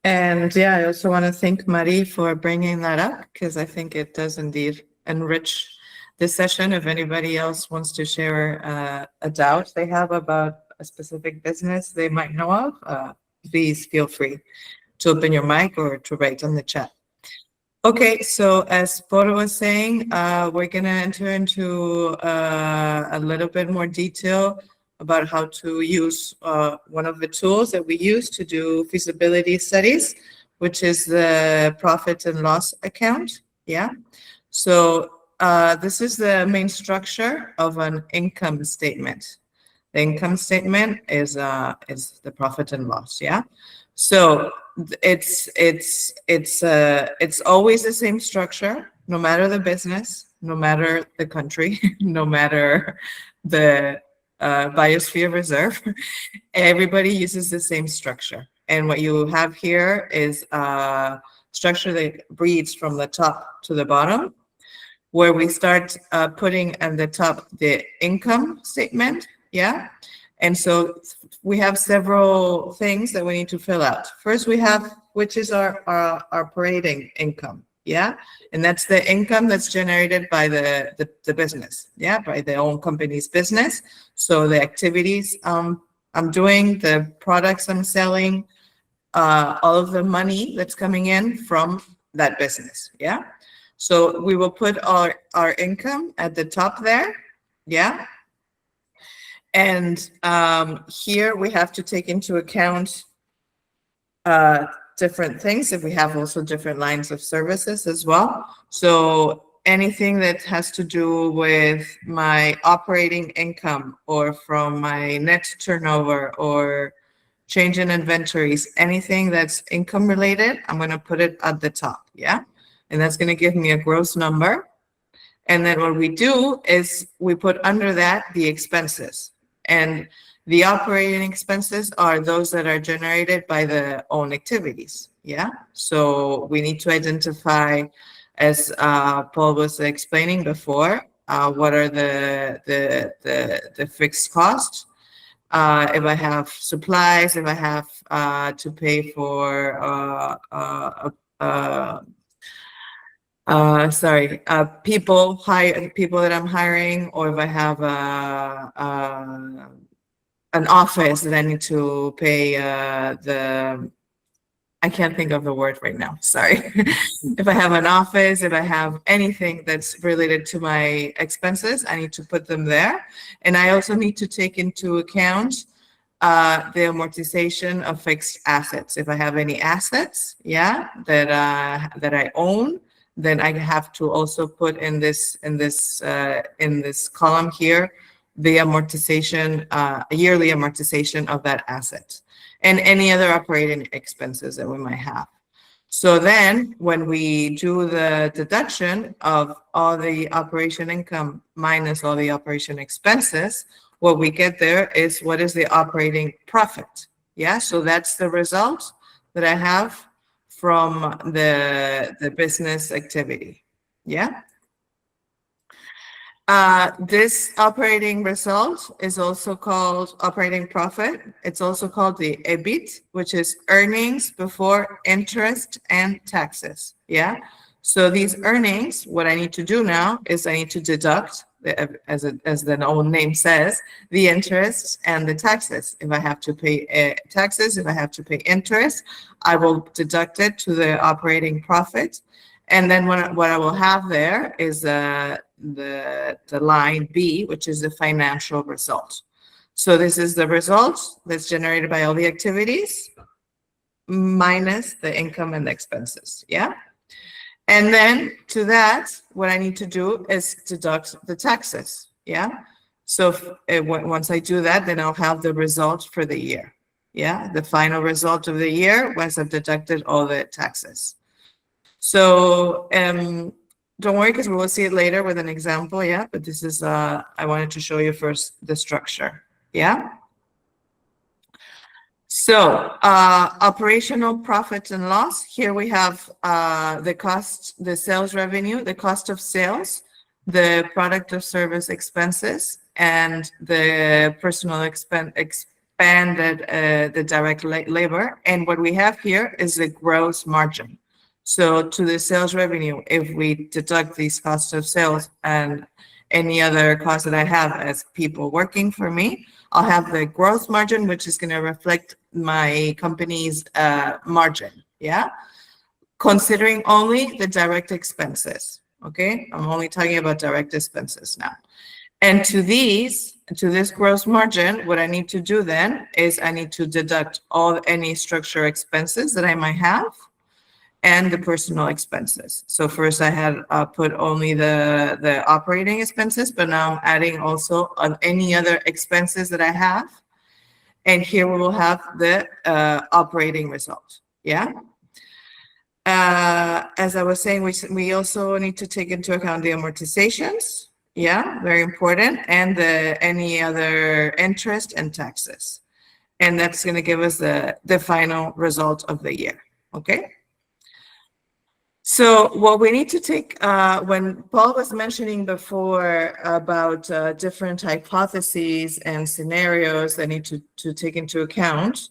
And yeah, I also want to thank Marie for bringing that up, because I think it does indeed enrich this session. If anybody else wants to share a doubt they have about a specific business they might know of, please feel free to open your mic or to write on the chat. Okay, so as Paul was saying, we're going to enter into a little bit more detail about how to use one of the tools that we use to do feasibility studies, which is the profit and loss account. Yeah. So this is the main structure of an income statement. The income statement is the profit and loss. Yeah. So it's always the same structure, no matter the business, no matter the country, no matter the biosphere reserve, everybody uses the same structure. And what you have here is a structure that reads from the top to the bottom, where we start putting at the top the income statement, yeah? And so we have several things that we need to fill out. First, we have, which is our operating income, yeah? And that's the income that's generated by the business, yeah? By the own company's business. So the activities I'm doing, the products I'm selling, all of the money that's coming in from that business, yeah? So we will put our income at the top there, yeah? And here we have to take into account different things, if we have also different lines of services as well. So anything that has to do with my operating income or from my net turnover or change in inventories, anything that's income related, I'm going to put it at the top, yeah? And that's going to give me a gross number. And then what we do is we put under that the expenses. And the operating expenses are those that are generated by the own activities, yeah? So we need to identify, as Paul was explaining before, what are the fixed costs. If I have supplies, if I have to pay for people that I'm hiring, or if I have an office that I need to pay I can't think of the word right now, sorry. If I have an office, if I have anything that's related to my expenses, I need to put them there. And I also need to take into account the amortization of fixed assets. If I have any assets, yeah, that I own, then I have to also put in this column here the amortization, yearly amortization of that asset, and any other operating expenses that we might have. So then when we do the deduction of all the operation income minus all the operation expenses, what we get there is what is the operating profit. Yeah, so that's the result that I have from the business activity. Yeah. This operating result is also called operating profit. It's also called the EBIT, which is earnings before interest and taxes. Yeah. So these earnings, what I need to do now is I need to deduct, as the own name says, the interest and the taxes. If I have to pay taxes, if I have to pay interest, I will deduct it to the operating profit. And then what I will have there is the line B, which is the financial result. So this is the result that's generated by all the activities minus the income and the expenses. Yeah. And then to that, what I need to do is deduct the taxes. Yeah. So once I do that, then I'll have the result for the year. Yeah. The final result of the year once I've deducted all the taxes. So don't worry, because we will see it later with an example. Yeah. But this is, I wanted to show you first the structure. Yeah. So operational profit and loss. Here we have the cost, the sales revenue, the cost of sales, the product or service expenses, and the personal expanded the direct labor. And what we have here is the gross margin. So to the sales revenue, if we deduct these costs of sales and any other costs that I have as people working for me, I'll have the gross margin, which is going to reflect my company's margin, yeah? Considering only the direct expenses, okay? I'm only talking about direct expenses now. And to this gross margin, what I need to do then is I need to deduct any structure expenses that I might have and the personal expenses. So first I had put only the operating expenses, but now I'm adding also on any other expenses that I have. And here we will have the operating result. Yeah. As I was saying, we also need to take into account the amortizations. Yeah, very important. And any other interest and taxes. And that's going to give us the final result of the year. Okay. So what we need to take, when Paul was mentioning before about different hypotheses and scenarios that need to take into account,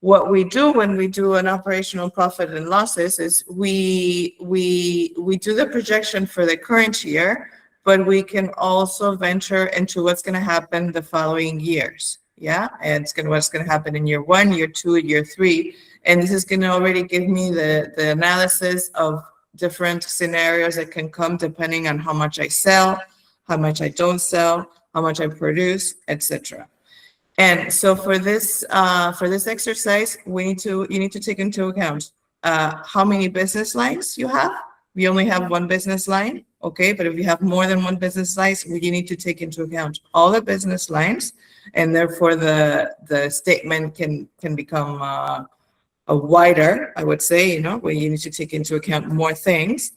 what we do when we do an operational profit and losses is we do the projection for the current year, but we can also venture into what's going to happen the following years. Yeah, and what's going to happen in year 1, year 2, year 3, and this is going to already give me the analysis of different scenarios that can come depending on how much I sell, how much I don't sell, how much I produce, etc. And so for this exercise, you need to take into account how many business lines you have. We only have one business line, okay? But if you have more than one business line, you need to take into account all the business lines, and therefore the statement can become a wider, I would say, where you need to take into account more things,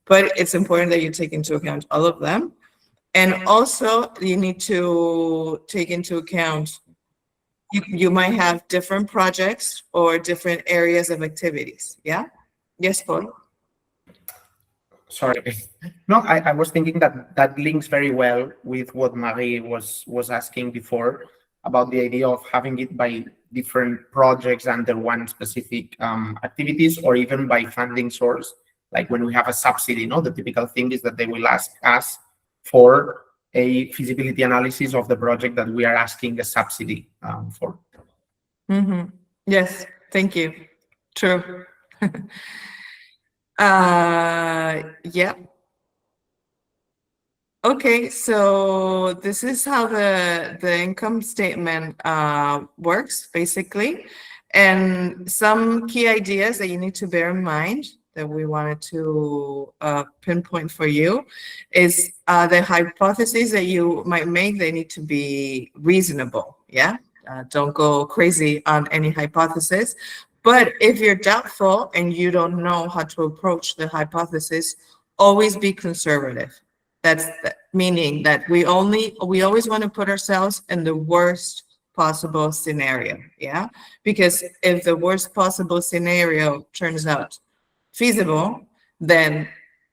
but it's important that you take into account all of them. And also you need to take into account, you might have different projects or different areas of activities. Yeah. Yes, Paul. Sorry. No, I was thinking that links very well with what Marie was asking before about the idea of having it by different projects under one specific activities, or even by funding source. Like when we have a subsidy, the typical thing is that they will ask us for a feasibility analysis of the project that we are asking a subsidy for. Mm-hmm. Yes, thank you. True. Yeah. Okay, so this is how the income statement works, basically. And some key ideas that you need to bear in mind that we wanted to pinpoint for you is the hypotheses that you might make, they need to be reasonable, yeah? Don't go crazy on any hypothesis. But if you're doubtful and you don't know how to approach the hypothesis, always be conservative. That's meaning that we always want to put ourselves in the worst possible scenario, yeah? Because if the worst possible scenario turns out feasible, then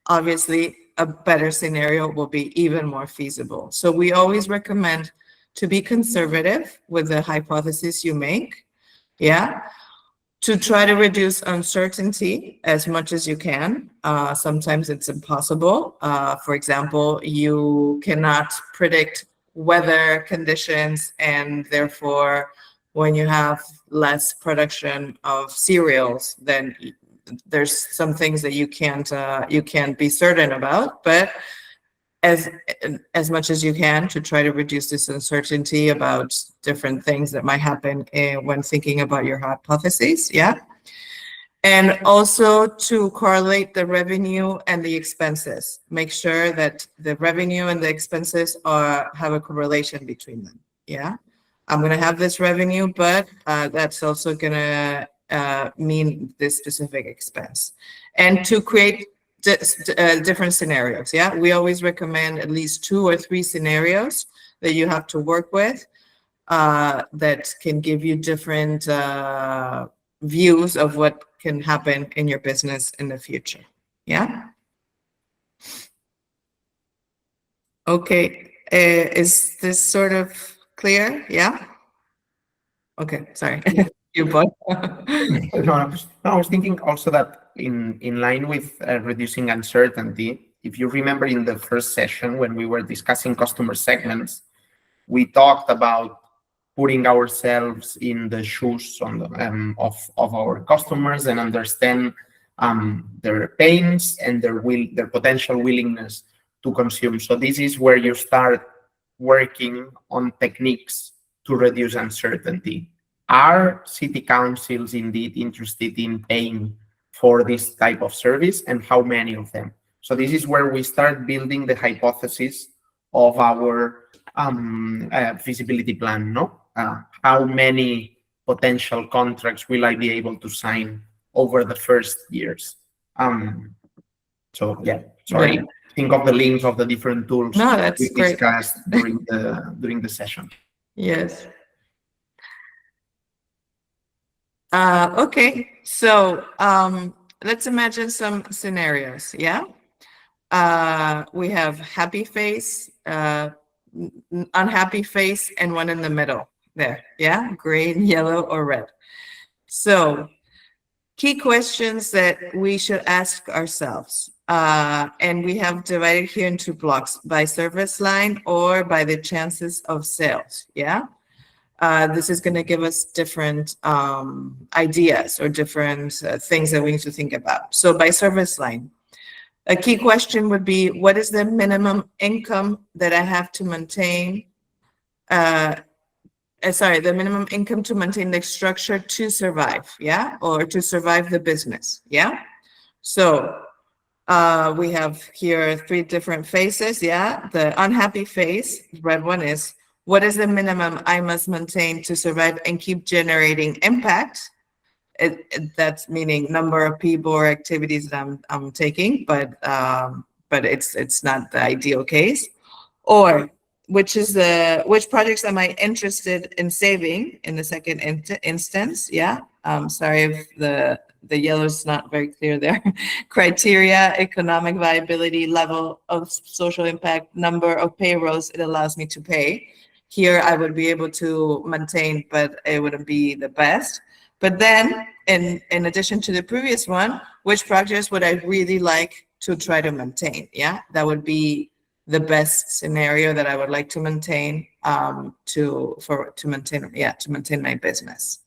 obviously a better scenario will be even more feasible. So we always recommend to be conservative with the hypothesis you make, yeah? To try to reduce uncertainty as much as you can. Sometimes it's impossible. For example, you cannot predict weather conditions, and therefore, when you have less production of cereals, then there's some things that you can't be certain about. But as much as you can to try to reduce this uncertainty about different things that might happen when thinking about your hypotheses, yeah? And also to correlate the revenue and the expenses. Make sure that the revenue and the expenses have a correlation between them, yeah? I'm going to have this revenue, but that's also going to mean this specific expense. And to create different scenarios, yeah? We always recommend at least 2 or 3 scenarios that you have to work with that can give you different views of what can happen in your business in the future, yeah? Okay, is this sort of clear? Yeah? Okay, sorry. You both. No, I was thinking also that in line with reducing uncertainty, if you remember in the first session when we were discussing customer segments, we talked about putting ourselves in the shoes of our customers and understand their pains and their potential willingness to consume. So this is where you start working on techniques to reduce uncertainty. Are city councils indeed interested in paying for this type of service, and how many of them? So this is where we start building the hypothesis of our feasibility plan, no? How many potential contracts will I be able to sign over the first years? So yeah, sorry. Yeah. Think of the links of the different tools No, that's we great. discussed during the session. Yes. Okay, so let's imagine some scenarios. Yeah. We have happy face, unhappy face, and one in the middle there. Yeah, green, yellow, or red. So key questions that we should ask ourselves. And we have divided here into blocks by service line or by the chances of sales. Yeah. This is going to give us different ideas or different things that we need to think about. So by service line, a key question would be, what is the minimum income that I have to maintain? The minimum income to maintain the structure to survive, yeah? Or to survive the business, yeah? So we have here 3 different phases, yeah? The unhappy phase, red one, is what is the minimum I must maintain to survive and keep generating impact? That's meaning number of people or activities that I'm taking, but it's not the ideal case. Or which projects am I interested in saving in the second instance? Yeah. Sorry if the yellow is not very clear there. Criteria, economic viability, level of social impact, number of payrolls it allows me to pay. Here I would be able to maintain, but it wouldn't be the best. But then, in addition to the previous one, which projects would I really like to try to maintain? Yeah, that would be the best scenario that I would like to maintain to maintain my business.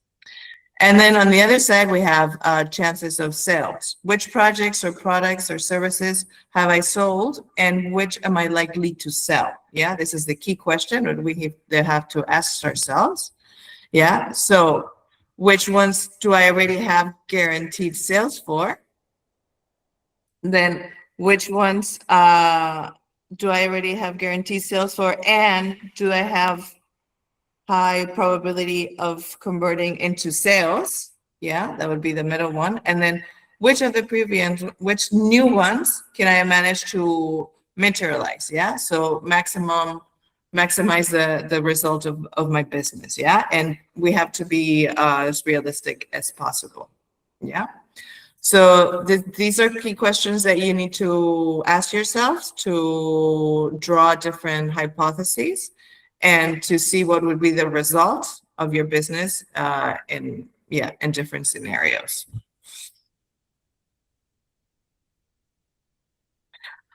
And then on the other side, we have chances of sales. Which projects or products or services have I sold, and which am I likely to sell? Yeah, this is the key question that we have to ask ourselves. Yeah, so which ones do I already have guaranteed sales for? Then which ones do I already have guaranteed sales for, and do I have high probability of converting into sales? Yeah, that would be the middle one. And then which new ones can I manage to materialize? Yeah, so maximize the result of my business. Yeah, and we have to be as realistic as possible. Yeah. So these are key questions that you need to ask yourselves to draw different hypotheses and to see what would be the result of your business in different scenarios.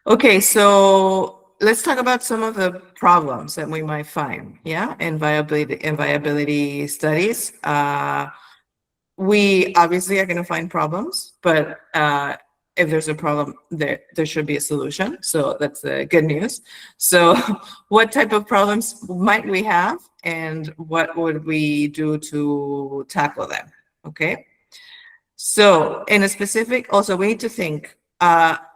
Okay, so let's talk about some of the problems that we might find, yeah, in viability studies. We obviously are going to find problems, but if there's a problem, there should be a solution. So that's the good news. So what type of problems might we have, and what would we do to tackle them? Okay. So in a specific, also we need to think,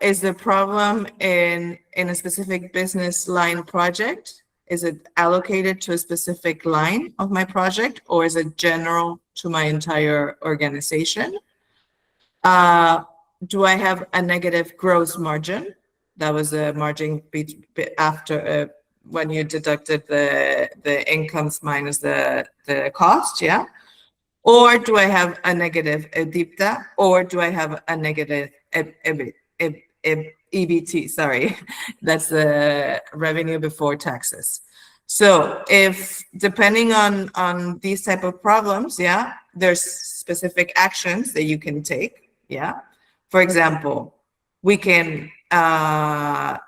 is the problem in a specific business line project? Is it allocated to a specific line of my project, or is it general to my entire organization? Do I have a negative gross margin? That was a margin after when you deducted the incomes minus the cost, yeah? Or do I have a negative EBITDA, or do I have a negative EBT? Sorry, that's the revenue before taxes. So if depending on these type of problems, yeah, there's specific actions that you can take. Yeah, for example, we can try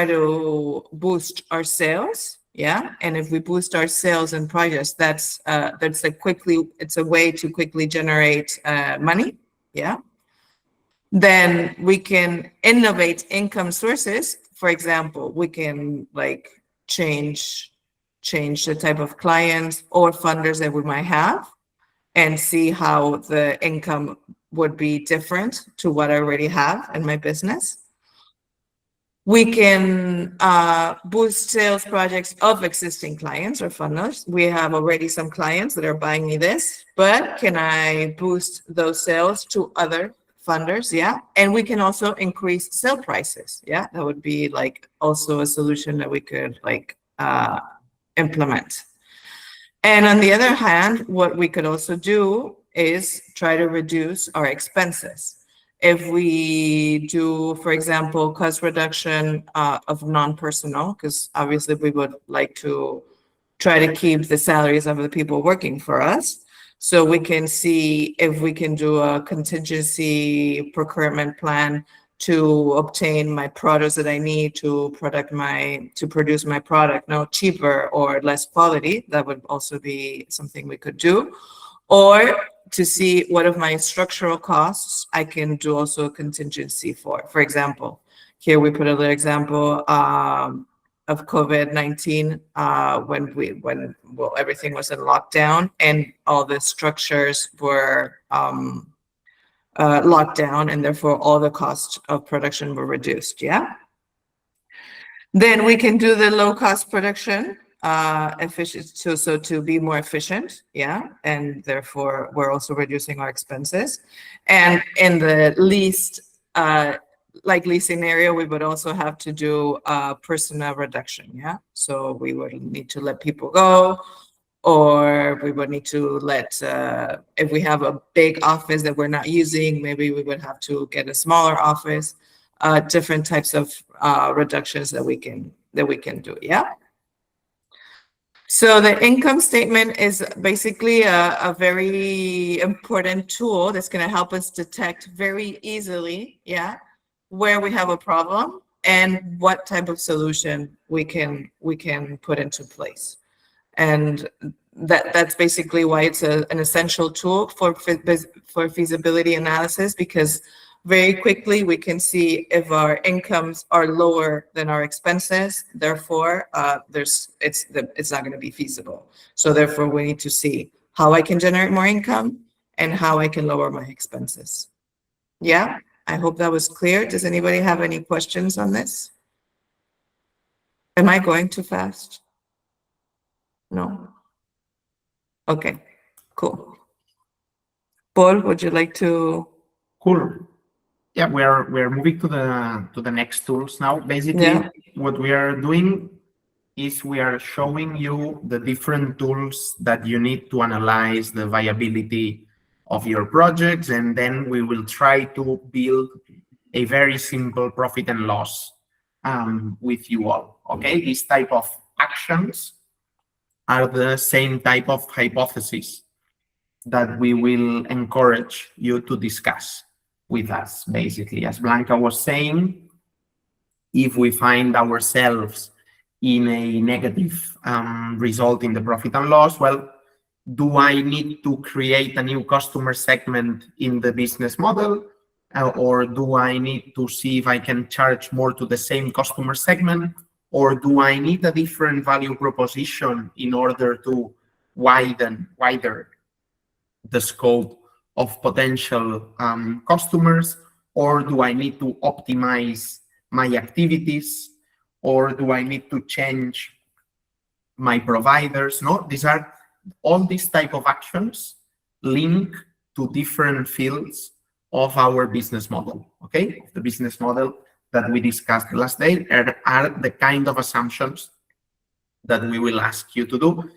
to boost our sales. Yeah, and if we boost our sales and projects, it's a way to quickly generate money. Yeah. Then we can innovate income sources. For example, we can like change the type of clients or funders that we might have, and see how the income would be different to what I already have in my business. We can boost sales projects of existing clients or funders. We have already some clients that are buying me this, but can I boost those sales to other funders, yeah. And we can also increase sale prices, yeah. That would be like also a solution that we could like implement. And on the other hand, what we could also do is try to reduce our expenses. If we do, for example, cost reduction of non-personal, because obviously we would like to try to keep the salaries of the people working for us. So we can see if we can do a contingency procurement plan to obtain my products that I need to produce my product, no cheaper or less quality. That would also be something we could do. Or to see what of my structural costs I can do also a contingency for. For example, here we put a little example of COVID-19 when everything was in lockdown and all the structures were locked down, and therefore all the costs of production were reduced. Yeah. Then we can do the low cost production efficient, so to be more efficient, yeah, and therefore we're also reducing our expenses. And in the least likely scenario, we would also have to do personnel reduction, yeah. So we would need to let people go, or we would need to let if we have a big office that we're not using, maybe we would have to get a smaller office. Different types of reductions that we can do, yeah. So the income statement is basically a very important tool that's going to help us detect very easily, yeah, where we have a problem and what type of solution we can put into place. And that's basically why it's an essential tool for feasibility analysis, because very quickly we can see if our incomes are lower than our expenses. Therefore, it's not going to be feasible. So therefore, we need to see how I can generate more income and how I can lower my expenses. Yeah, I hope that was clear. Does anybody have any questions on this? Am I going too fast? No. Okay, cool. Paul, would you like to? Cool. Yeah, we're moving to the next tools now. Basically, Yeah. what we are doing is we are showing you the different tools that you need to analyze the viability of your projects, and then we will try to build a very simple profit and loss with you all. Okay, these type of actions are the same type of hypotheses that we will encourage you to discuss with us. Basically, as Blanca was saying, if we find ourselves in a negative result in the profit and loss, well, do I need to create a new customer segment in the business model? Or do I need to see if I can charge more to the same customer segment? Or do I need a different value proposition in order to widen the scope of potential customers? Or do I need to optimize my activities? Or do I need to change my providers? No, these are all these type of actions link to different fields of our business model. Okay, the business model that we discussed last day are the kind of assumptions that we will ask you to do.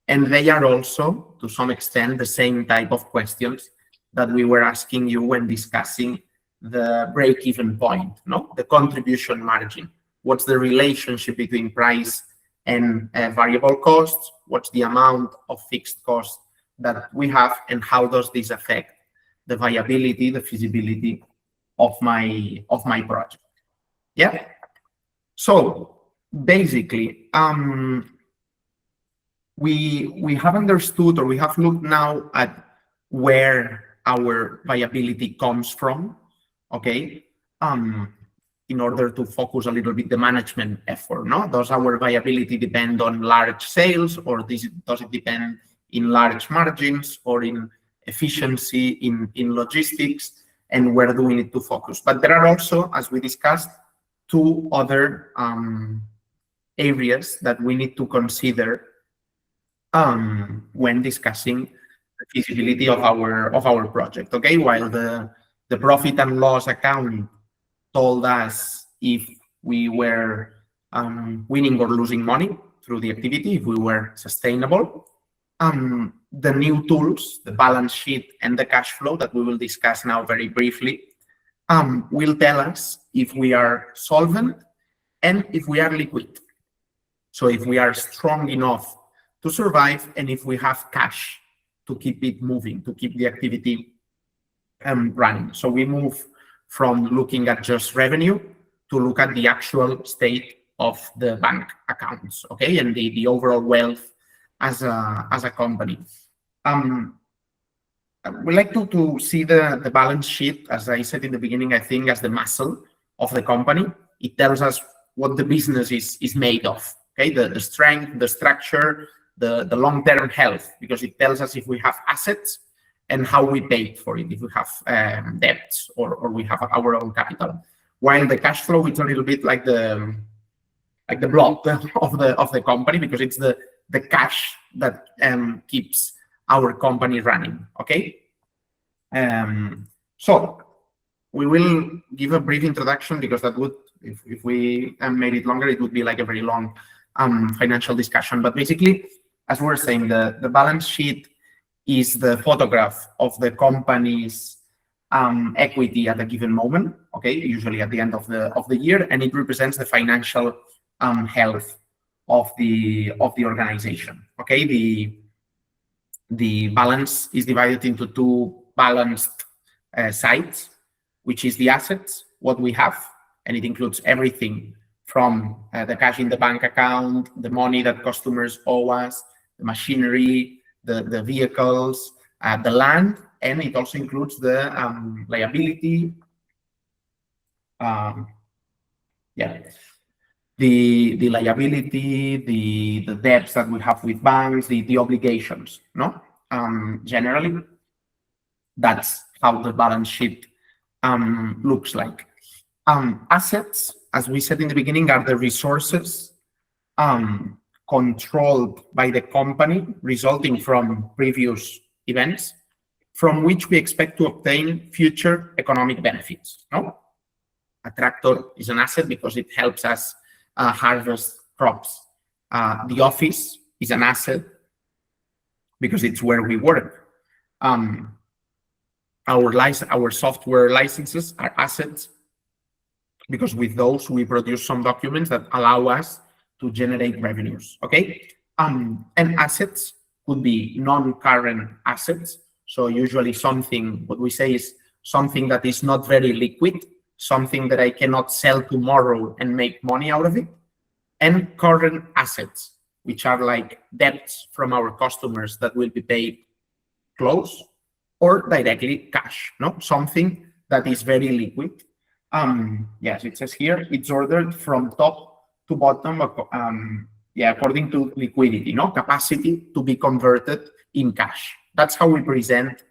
And they are also, to some extent, the same type of questions that we were asking you when discussing the break-even point, no? The contribution margin. What's the relationship between price and variable costs? What's the amount of fixed costs that we have, and how does this affect the viability, the feasibility of my project? Yeah. So basically, we have understood, or we have looked now at where our viability comes from. Okay. In order to focus a little bit the management effort, no? Does our viability depend on large sales, or does it depend in large margins, or in efficiency in logistics, and where do we need to focus? But there are also, as we discussed, two other areas that we need to consider when discussing the feasibility of our project. Okay, while the The profit and loss account told us if we were winning or losing money through the activity, if we were sustainable. The new tools, the balance sheet and the cash flow that we will discuss now very briefly, will tell us if we are solvent and if we are liquid. So if we are strong enough to survive and if we have cash to keep it moving, to keep the activity running. So we move from looking at just revenue to look at the actual state of the bank accounts, okay, and the overall wealth as a company. We like to see the balance sheet, as I said in the beginning, I think, as the muscle of the company. It tells us what the business is made of, okay, the strength, the structure, the long-term health, because it tells us if we have assets and how we paid for it, if we have debts or we have our own capital. While the cash flow, it's a little bit like the blood of the company, because it's the cash that keeps our company running, okay? So we will give a brief introduction, because that would, if we made it longer, it would be like a very long financial discussion. But basically, as we were saying, the balance sheet is the photograph of the company's equity at a given moment, okay, usually at the end of the year, and it represents the financial health of the organization, okay? The balance is divided into two balanced sides, which is the assets, what we have, and it includes everything from the cash in the bank account, the money that customers owe us, the machinery, the vehicles, the land, and it also includes the liability. The liability, the debts that we have with banks, the obligations, no? Generally, that's how the balance sheet looks like. Assets, as we said in the beginning, are the resources controlled by the company, resulting from previous events, from which we expect to obtain future economic benefits, no? A tractor is an asset because it helps us harvest crops. The office is an asset because it's where we work. Our software licenses are assets because with those we produce some documents that allow us to generate revenues, okay? And assets could be non-current assets. So usually something, what we say is something that is not very liquid, something that I cannot sell tomorrow and make money out of it. And current assets, which are like debts from our customers that will be paid close or directly cash, no? Something that is very liquid. Yes, it says here, it's ordered from top to bottom, according to liquidity, no? Capacity to be converted in cash. That's how we present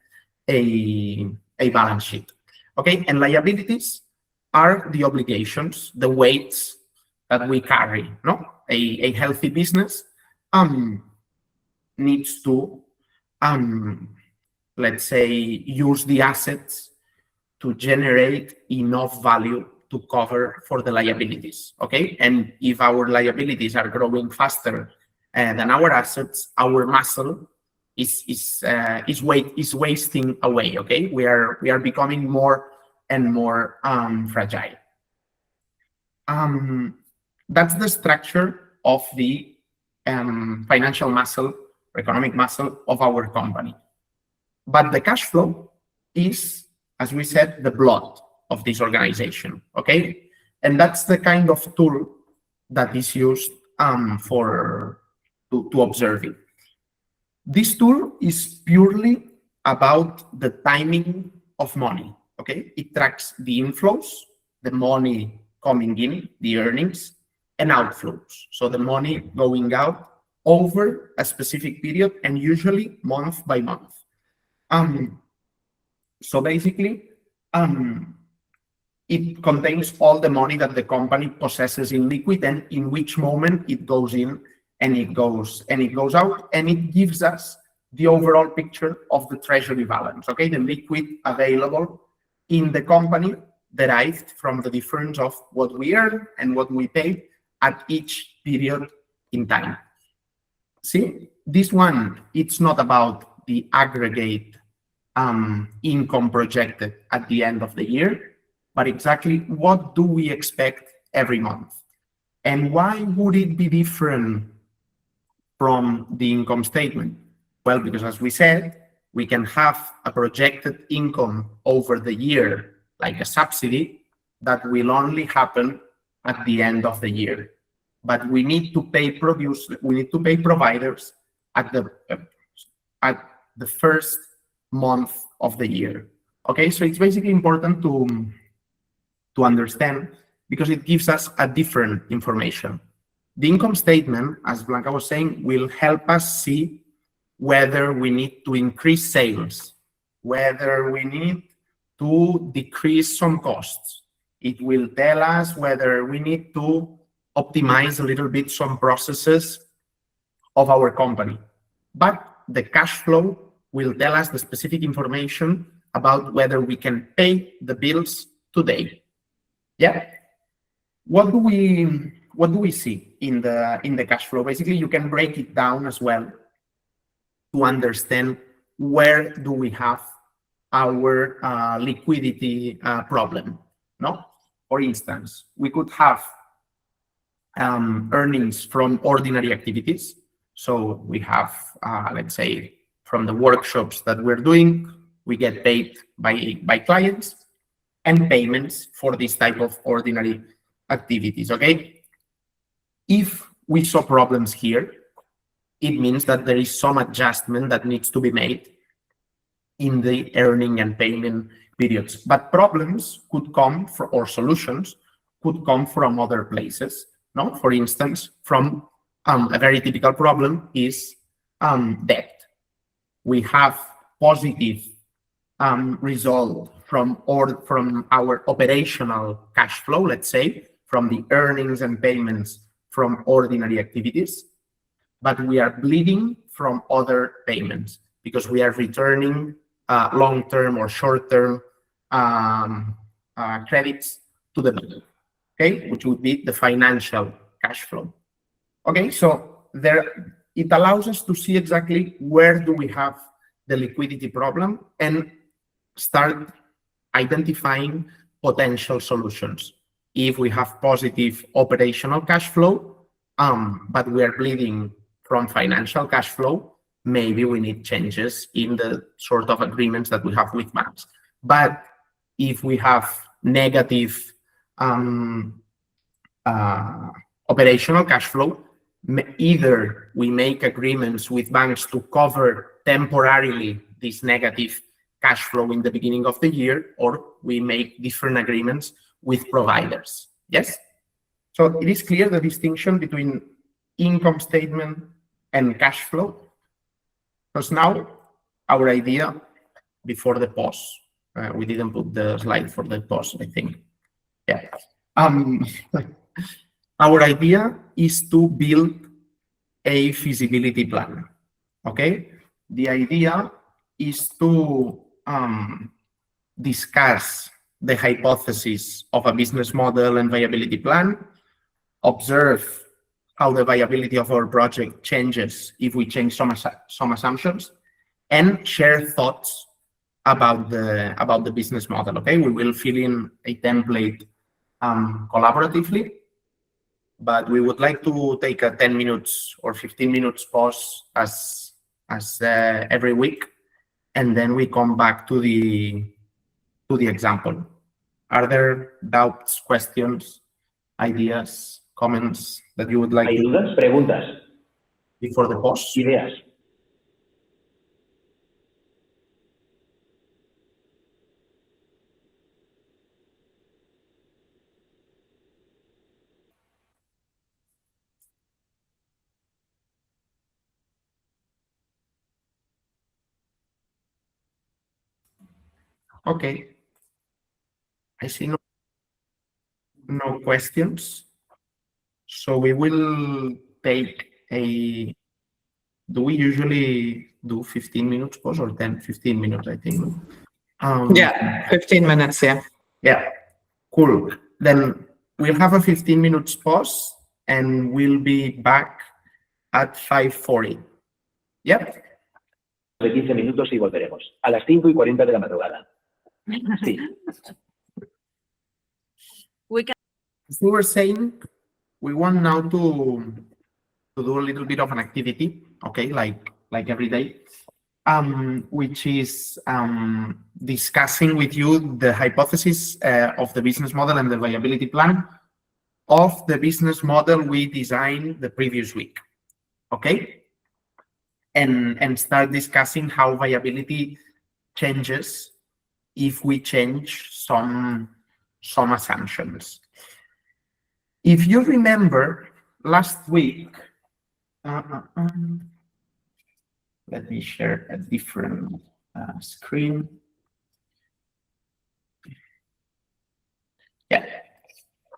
a balance sheet, okay? And liabilities are the obligations, the weights that we carry, no? A healthy business needs to, let's say, use the assets to generate enough value to cover for the liabilities, okay? And if our liabilities are growing faster than our assets, our muscle is wasting away, okay? We are becoming more and more fragile. That's the structure of the financial muscle, economic muscle of our company. But the cash flow is, as we said, the blood of this organization, okay? And that's the kind of tool that is used to observe it. This tool is purely about the timing of money, okay? It tracks the inflows, the money coming in, the earnings, and outflows. So the money going out over a specific period and usually month by month. So basically, it contains all the money that the company possesses in liquid and in which moment it goes in and it goes out, and it gives us the overall picture of the treasury balance, okay? The liquid available in the company derived from the difference of what we earn and what we pay at each period in time. See, this one, it's not about the aggregate income projected at the end of the year, but exactly what do we expect every month? And why would it be different from the income statement? Well, because as we said, we can have a projected income over the year, like a subsidy, that will only happen at the end of the year. But we need to pay providers at the first month of the year. Okay, so it's basically important to understand because it gives us a different information. The income statement, as Blanca was saying, will help us see whether we need to increase sales, whether we need to decrease some costs. It will tell us whether we need to optimize a little bit some processes of our company. But the cash flow will tell us the specific information about whether we can pay the bills today. Yeah. What do we see in the cash flow? Basically, you can break it down as well to understand where do we have our liquidity problem. No, for instance, we could have earnings from ordinary activities. So we have, let's say, from the workshops that we're doing, we get paid by clients and payments for this type of ordinary activities, okay? If we saw problems here, it means that there is some adjustment that needs to be made in the earning and payment periods. But problems could come or solutions could come from other places. No, for instance, from a very typical problem is debt. We have positive result from our operational cash flow, let's say, from the earnings and payments from ordinary activities, but we are bleeding from other payments because we are returning long-term or short-term credits to the bank, okay, which would be the financial cash flow. Okay, so there it allows us to see exactly where do we have the liquidity problem and start identifying potential solutions. If we have positive operational cash flow, but we are bleeding from financial cash flow, maybe we need changes in the sort of agreements that we have with banks. But if we have negative operational cash flow, either we make agreements with banks to cover temporarily this negative cash flow in the beginning of the year, or we make different agreements with providers. Yes? So it is clear the distinction between income statement and cash flow. Because now our idea before the pause, we didn't put the slide for the pause, I think. Yeah. Our idea is to build a feasibility plan. Okay? The idea is to discuss the hypothesis of a business model and viability plan, observe how the viability of our project changes if we change some assumptions, and share thoughts about the business model. Okay, we will fill in a template collaboratively, but we would like to take a 10 minutes or 15 minutes pause as every week, and then we come back to the example. Are there doubts, questions, ideas, comments that you would like ¿Hay to dudas? Preguntas, before the pause? ideas. Okay. I see no questions. So we will take a, do we usually do 15 minutes pause or 10, 15 minutes, I think. Yeah, 15 minutes, yeah. Yeah, cool. Then we'll have a 15 minutes pause and we'll be back at 5:40. Yep. De 15 minutos y volveremos. A las 5:40 de la madrugada. Sí. We can As we were saying, we want now to do a little bit of an activity, okay, like every day, which is discussing with you the hypothesis of the business model and the viability plan of the business model we designed the previous week, okay? And start discussing how viability changes if we change some assumptions. If you remember last week, let me share a different screen. Yeah.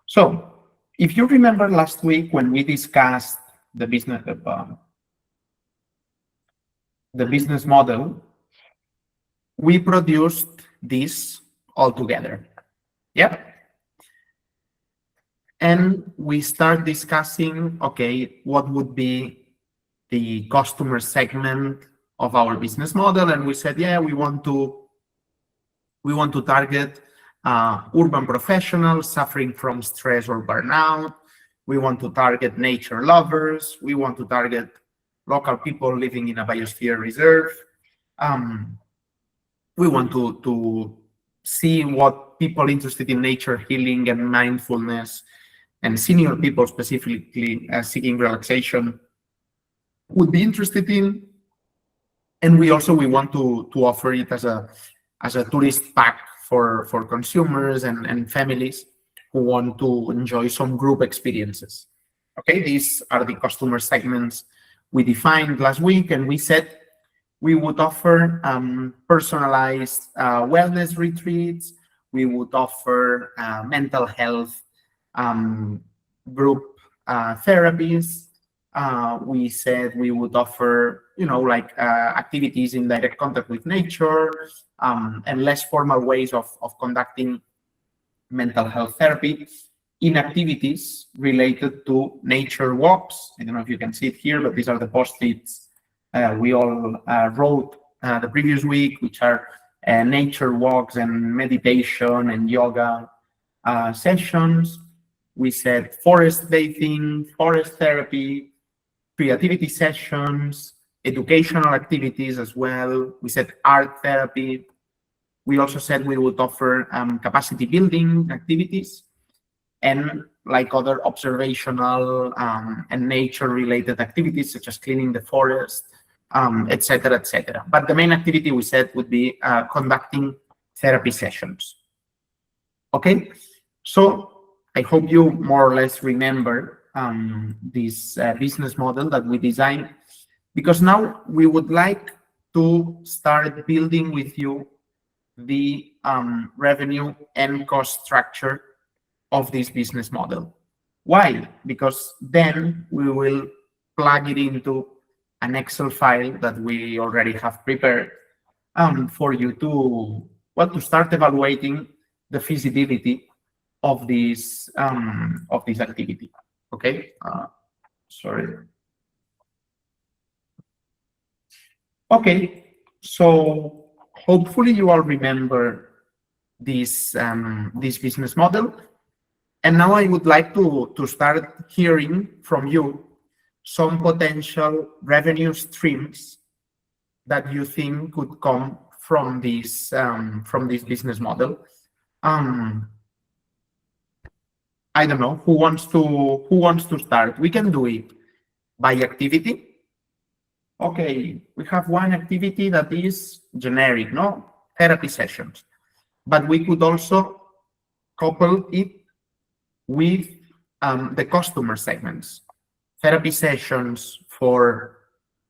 So if you remember last week when we discussed the business model, we produced this all together. Yep. And we start discussing, okay, what would be the customer segment of our business model? And we said, yeah, we want to target urban professionals suffering from stress or burnout. We want to target nature lovers. We want to target local people living in a biosphere reserve. We want to see what people interested in nature healing and mindfulness and senior people specifically seeking relaxation would be interested in. And we want to offer it as a tourist pack for consumers and families who want to enjoy some group experiences. Okay, these are the customer segments we defined last week, and we said we would offer personalized wellness retreats. We would offer mental health group therapies. We said we would offer, activities in direct contact with nature and less formal ways of conducting mental health therapy in activities related to nature walks. I don't know if you can see it here, but these are the post-its we all wrote the previous week, which are nature walks and meditation and yoga sessions. We said forest bathing, forest therapy, creativity sessions, educational activities as well. We said art therapy. We also said we would offer capacity building activities and like other observational and nature-related activities such as cleaning the forest, etc., etc. But the main activity we said would be conducting therapy sessions. Okay, so I hope you more or less remember this business model that we designed, because now we would like to start building with you the revenue and cost structure of this business model. Why? Because then we will plug it into an Excel file that we already have prepared for you to start evaluating the feasibility of this activity. Okay, sorry. Okay, so hopefully you all remember this business model, and now I would like to start hearing from you some potential revenue streams that you think could come from this business model. I don't know who wants to start. We can do it by activity. Okay, we have one activity that is generic, no? Therapy sessions. But we could also couple it with the customer segments. Therapy sessions for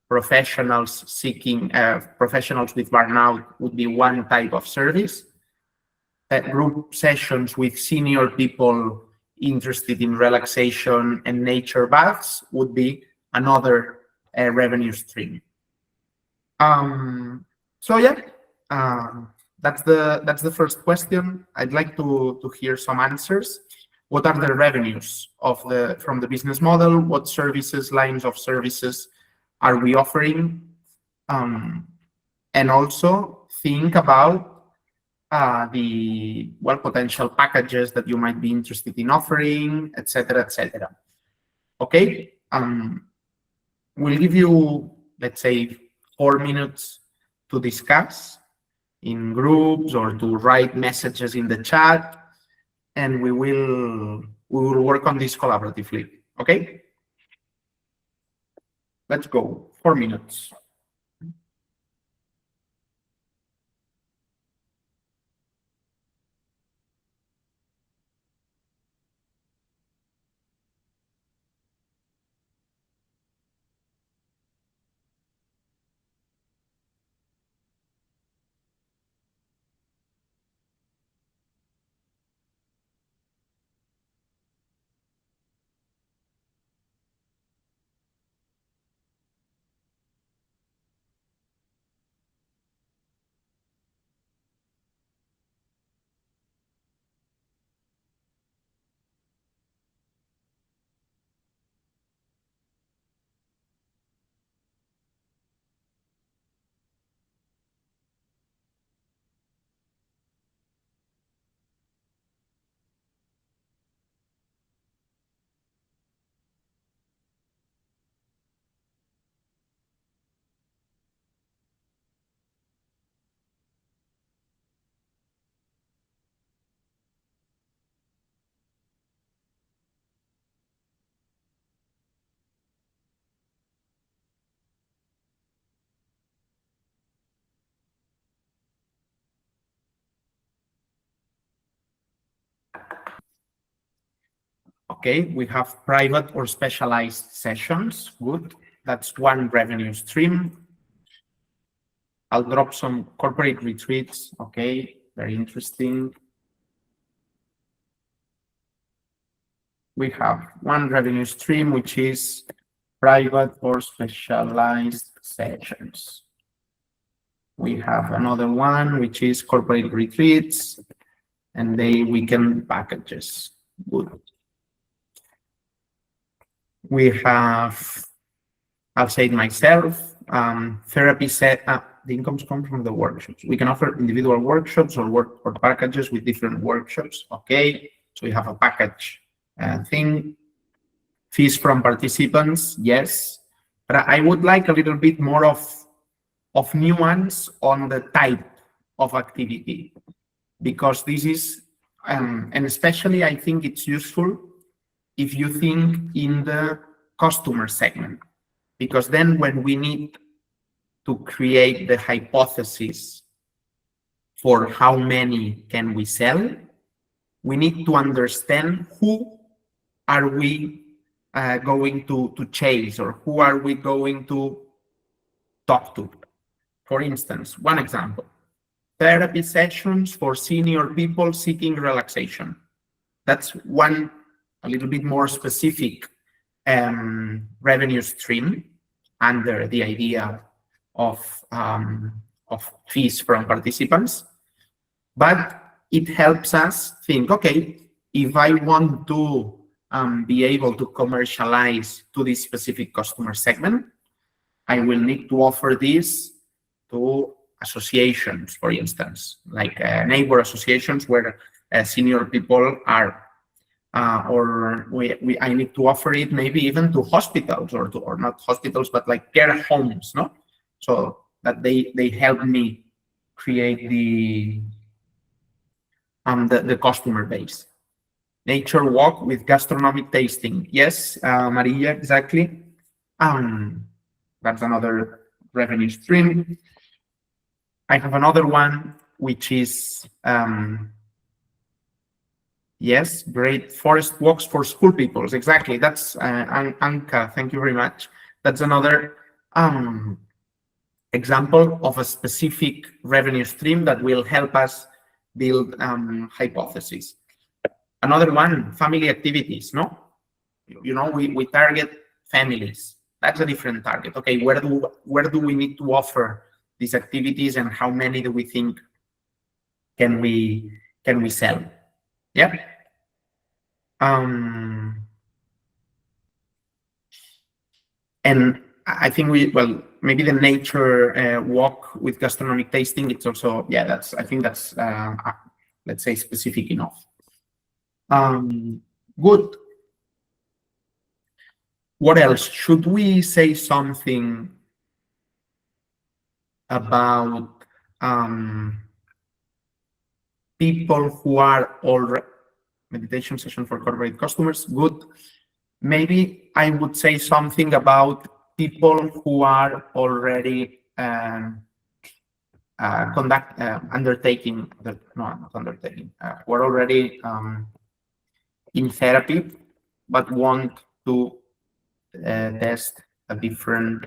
professionals seeking, professionals with burnout would be one type of service. Group sessions with senior people interested in relaxation and nature baths would be another revenue stream. So yeah, that's the first question. I'd like to hear some answers. What are the revenues from the business model? What services, lines of services are we offering? And also think about the potential packages that you might be interested in offering, etc., etc. Okay. We'll give you, let's say, 4 minutes to discuss in groups or to write messages in the chat, and we will work on this collaboratively. Okay. Let's go. 4 minutes. Okay, we have private or specialized sessions. Good. That's one revenue stream. I'll drop some corporate retreats. Okay, very interesting. We have one revenue stream, which is private or specialized sessions. We have another one, which is corporate retreats and weekend packages. Good. We have, I'll say it myself, therapy set. The incomes come from the workshops. We can offer individual workshops or packages with different workshops. Okay, so we have a package thing. Fees from participants, yes, but I would like a little bit more of nuance on the type of activity, because this is, and especially I think it's useful if you think in the customer segment, because then when we need to create the hypothesis for how many can we sell, we need to understand who are we going to chase, or who are we going to talk to. For instance, one example, therapy sessions for senior people seeking relaxation. That's one a little bit more specific revenue stream under the idea of fees from participants. But it helps us think, okay, if I want to be able to commercialize to this specific customer segment, I will need to offer this to associations, for instance, like neighbor associations where senior people are, or I need to offer it maybe even to hospitals, or not hospitals, but like care homes, no? So that they help me create the customer base. Nature walk with gastronomic tasting. Yes, Maria, exactly. That's another revenue stream. I have another one, which is, yes, great forest walks for school pupils. Exactly, that's Anka, thank you very much. That's another example of a specific revenue stream that will help us build hypotheses. Another one, family activities, no? You know, we target families. That's a different target. Okay, where do we need to offer these activities, and how many do we think can we sell? Yeah. And I think maybe the nature walk with gastronomic tasting, it's also, yeah, I think that's, let's say, specific enough. Good. What else? Should we say something about people who are already, meditation session for corporate customers? Good. Maybe I would say something about people who are already undertaking, we're already in therapy, but want to test a different.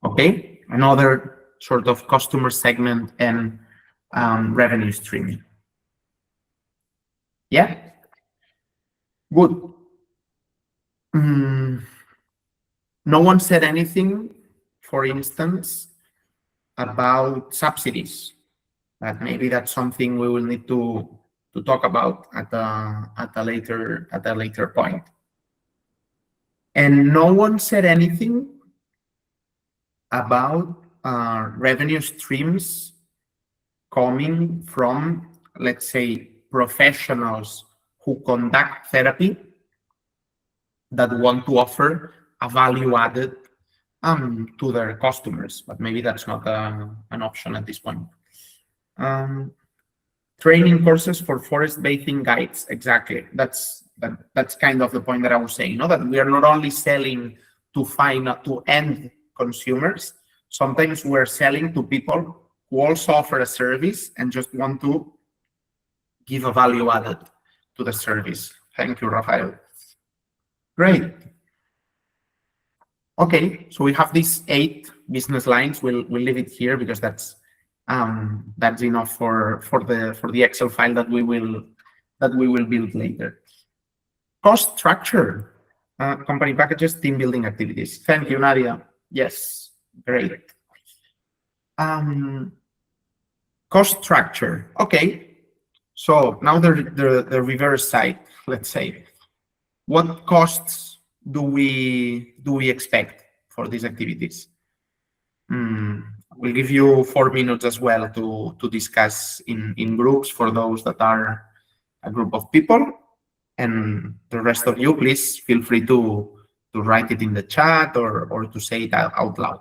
Okay, another sort of customer segment and revenue stream. Yeah, good. No one said anything, for instance, about subsidies. But maybe that's something we will need to talk about at a later point. And no one said anything about revenue streams coming from, let's say, professionals who conduct therapy that want to offer a value added to their customers, but maybe that's not an option at this point. Training courses for forest bathing guides, exactly. That's kind of the point that I was saying, that we are not only selling to end consumers. Sometimes we're selling to people who also offer a service and just want to give a value added to the service. Thank you, Rafael. Great. Okay, so we have these 8 business lines. We'll leave it here because that's enough for the Excel file that we will build later. Cost structure, company packages, team building activities. Thank you, Nadia. Yes, great. Cost structure. Okay, so now the reverse side. Let's say, what costs do we expect for these activities? We'll give you 4 minutes as well to discuss in groups for those that are a group of people, and the rest of you, please feel free to write it in the chat or to say it out loud.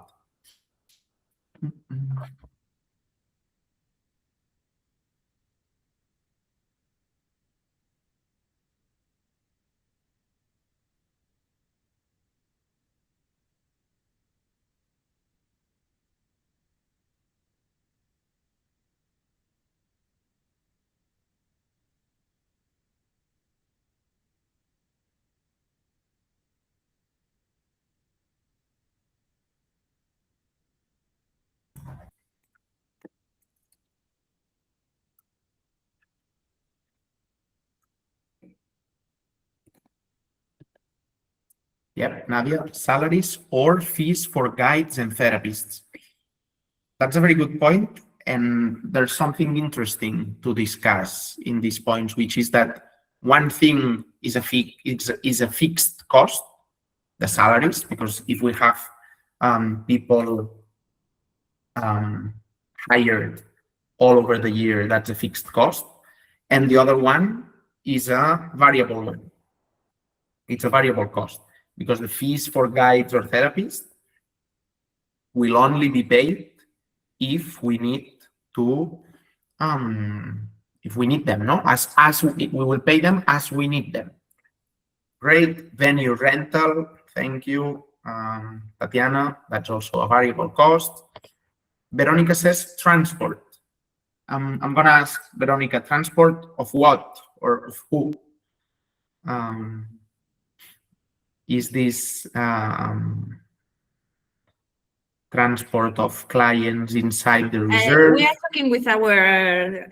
Yep, Nadia, salaries or fees for guides and therapists. That's a very good point, and there's something interesting to discuss in these points, which is that one thing is a fixed cost, the salaries, because if we have people hired all over the year, that's a fixed cost, and the other one is a variable one. It's a variable cost, because the fees for guides or therapists will only be paid if we need to, if we need them, no? We will pay them as we need them. Great. Venue rental, thank you, Tatiana. That's also a variable cost. Veronica says transport. I'm gonna ask Veronica, transport of what or of who? Is this transport of clients inside the reserve? We are talking with our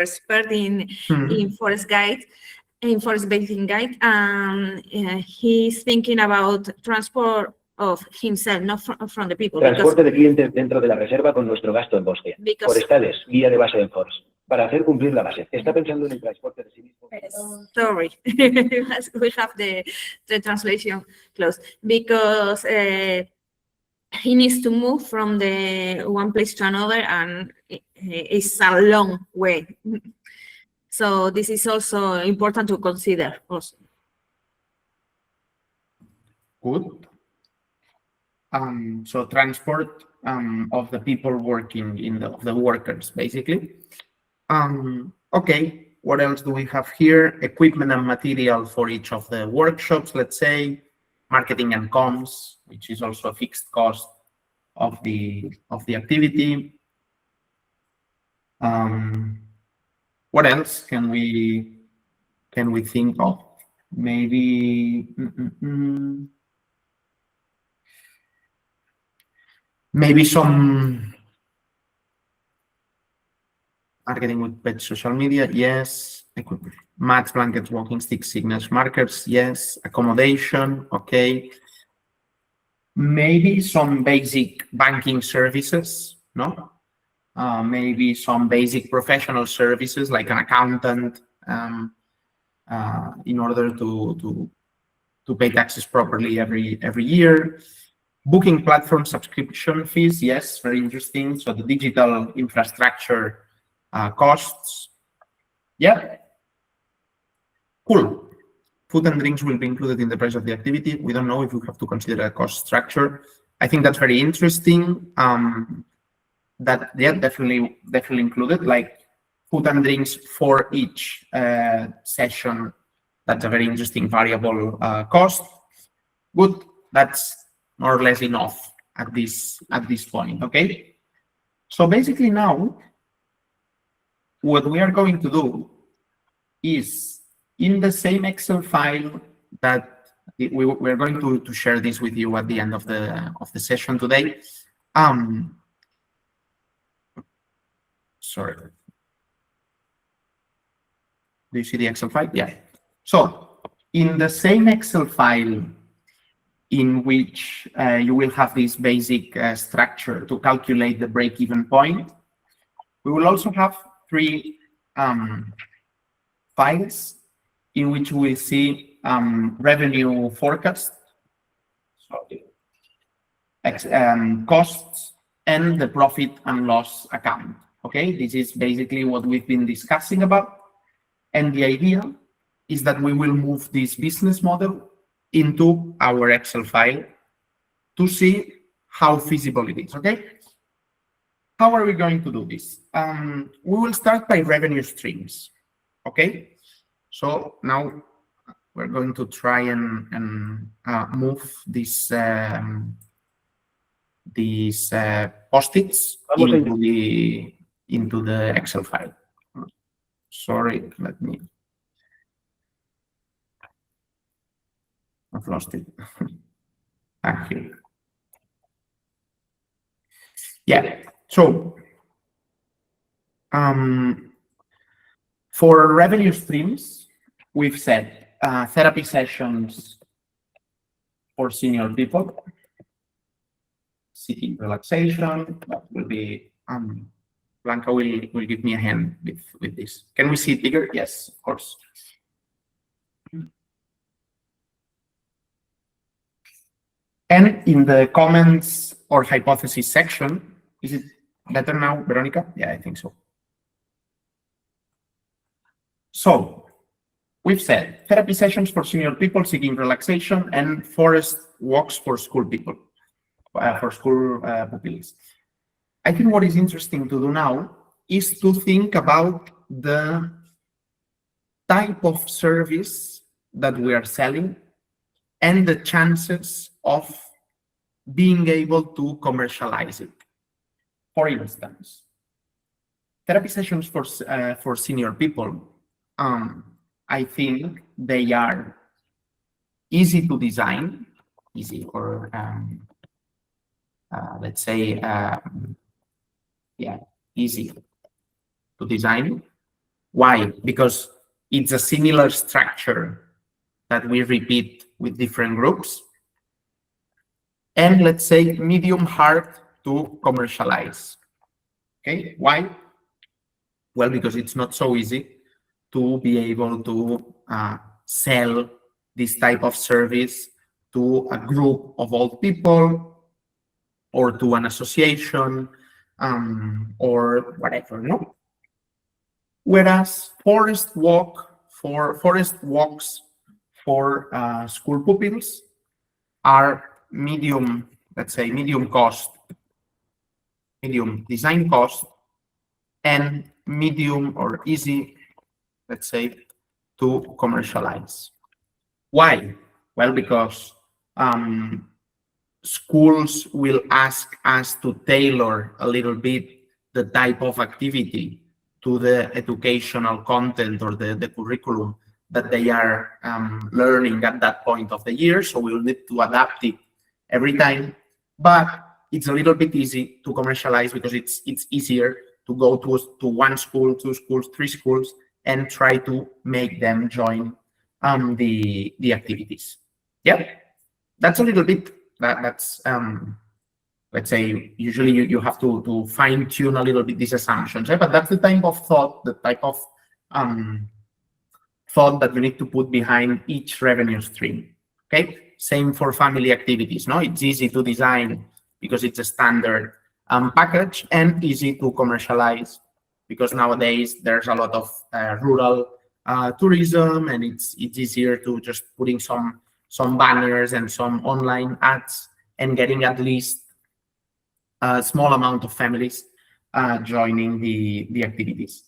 expert in forest bathing guide. He's thinking about transport of himself, not from the people. Because, Transporte de clientes dentro de la reserva con nuestro gasto en bosque. because Forestales, guía de base en Force. Para hacer cumplir la base. ¿Está pensando en el transporte de sí mismo? sorry, we have the translation closed because he needs to move from the one place to another, and it's a long way. So this is also important to consider. Also, Good. So transport of the people working of the workers, basically. Okay, what else do we have here? Equipment and material for each of the workshops, let's say, marketing and comms, which is also a fixed cost of the activity. What else can we think of? Maybe maybe some marketing with paid social media, yes. Mats, blankets, walking sticks, signals, markers, yes. Accommodation, okay. Maybe some basic banking services, no? Maybe some basic professional services like an accountant in order to pay taxes properly every year. Booking platform subscription fees, yes, very interesting. So the digital infrastructure costs, yeah, cool. Food and drinks will be included in the price of the activity. We don't know if we have to consider a cost structure. I think that's very interesting. That, yeah, definitely included, like food and drinks for each session. That's a very interesting variable cost. Good, that's more or less enough at this point, okay? So basically now, what we are going to do is in the same Excel file that we're going to share this with you at the end of the session today. Sorry. Do you see the Excel file? Yeah. So in the same Excel file in which you will have this basic structure to calculate the break-even point, we will also have 3 files in which we will see revenue forecast, costs, and the profit and loss account. Okay, this is basically what we've been discussing about. And the idea is that we will move this business model into our Excel file to see how feasible it is, okay? How are we going to do this? We will start by revenue streams, okay? So now we're going to try and move these post-its into the Excel file. Sorry, let me. I've lost it. Here. Yeah. So for revenue streams, we've said therapy sessions for senior people, seeking relaxation. That will be Blanca will give me a hand with this. Can we see it bigger? Yes, of course. And in the comments or hypothesis section, is it better now, Veronica? Yeah, I think so. So we've said therapy sessions for senior people seeking relaxation and forest walks for school people, for school pupils. I think what is interesting to do now is to think about the type of service that we are selling and the chances of being able to commercialize it. For instance, therapy sessions for senior people, I think they are easy to design, or let's say, yeah, easy to design. Why? Because it's a similar structure that we repeat with different groups. and let's say medium hard to commercialize. Okay, why? Well, because it's not so easy to be able to sell this type of service to a group of old people or to an association or whatever, no? Whereas forest walks for school pupils are medium, let's say medium cost, medium design cost, and medium or easy, let's say, to commercialize. Why? Well, because schools will ask us to tailor a little bit the type of activity to the educational content or the curriculum that they are learning at that point of the year. So we'll need to adapt it every time. But it's a little bit easy to commercialize because it's easier to go to one school, two schools, three schools, and try to make them join the activities. Yeah, that's a little bit that's let's say usually you have to fine tune a little bit these assumptions, right? But that's the type of thought, the type of thought that you need to put behind each revenue stream. Okay, same for family activities. No, it's easy to design because it's a standard package, and easy to commercialize because nowadays there's a lot of rural tourism, and it's easier to just putting some banners and some online ads and getting at least a small amount of families joining the activities.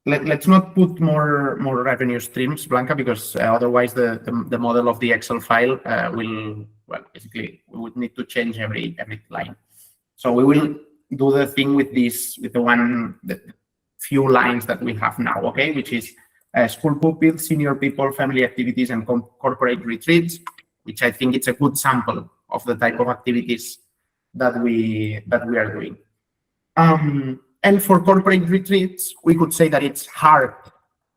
Let's not put more revenue streams, Blanca, because otherwise the model of the Excel file will, well, basically we would need to change every line. So we will do the thing with this, with the few lines that we have now, okay, which is school pupils, senior people, family activities, and corporate retreats, which I think it's a good sample of the type of activities that we are doing. And for corporate retreats, we could say that it's hard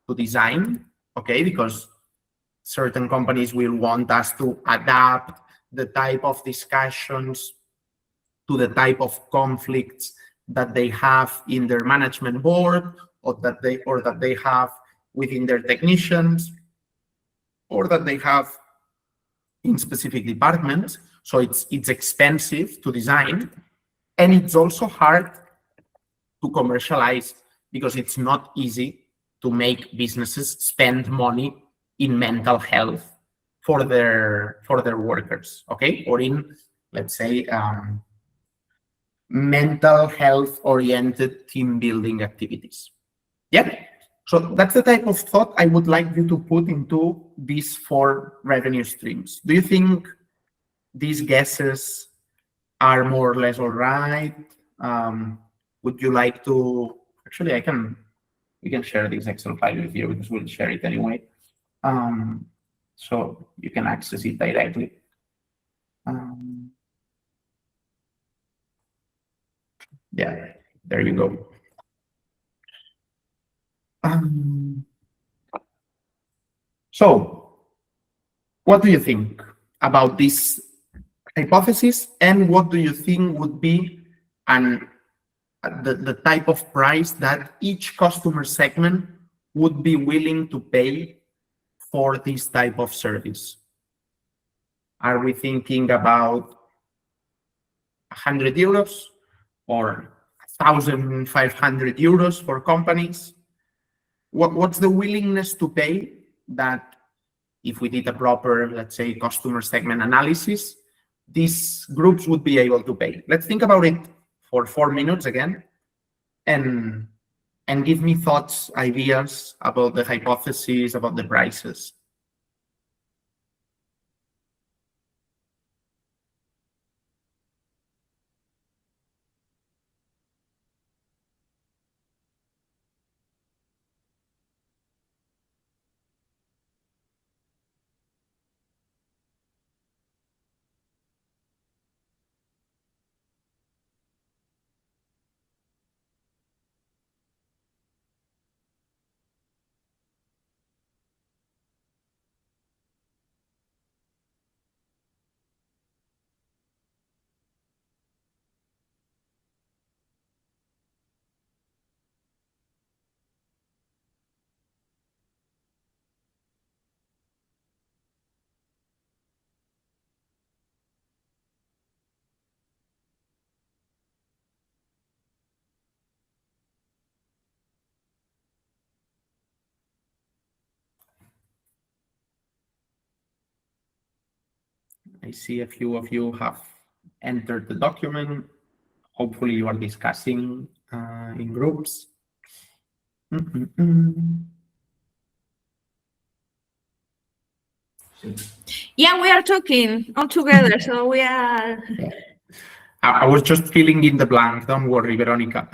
to design, okay, because certain companies will want us to adapt the type of discussions to the type of conflicts that they have in their management board, or that they have within their technicians, or that they have in specific departments. So it's expensive to design, and it's also hard to commercialize because it's not easy to make businesses spend money in mental health for their workers, okay, or in, let's say, mental health oriented team building activities. Yeah, so that's the type of thought I would like you to put into these 4 revenue streams. Do you think these guesses are more or less all right? Would you like to, actually we can share this Excel file with you because we'll share it anyway. So you can access it directly. Yeah, there you go. So what do you think about this hypothesis, and what do you think would be the type of price that each customer segment would be willing to pay for this type of service? Are we thinking about 100 euros or 1,500 euros for companies? What's the willingness to pay that, if we did a proper, let's say, customer segment analysis, these groups would be able to pay? Let's think about it for 4 minutes again, and give me thoughts, ideas about the hypothesis, about the prices. I see a few of you have entered the document. Hopefully you are discussing in groups. Yeah, we are talking all together, so we are. I was just filling in the blank. Don't worry, Veronica.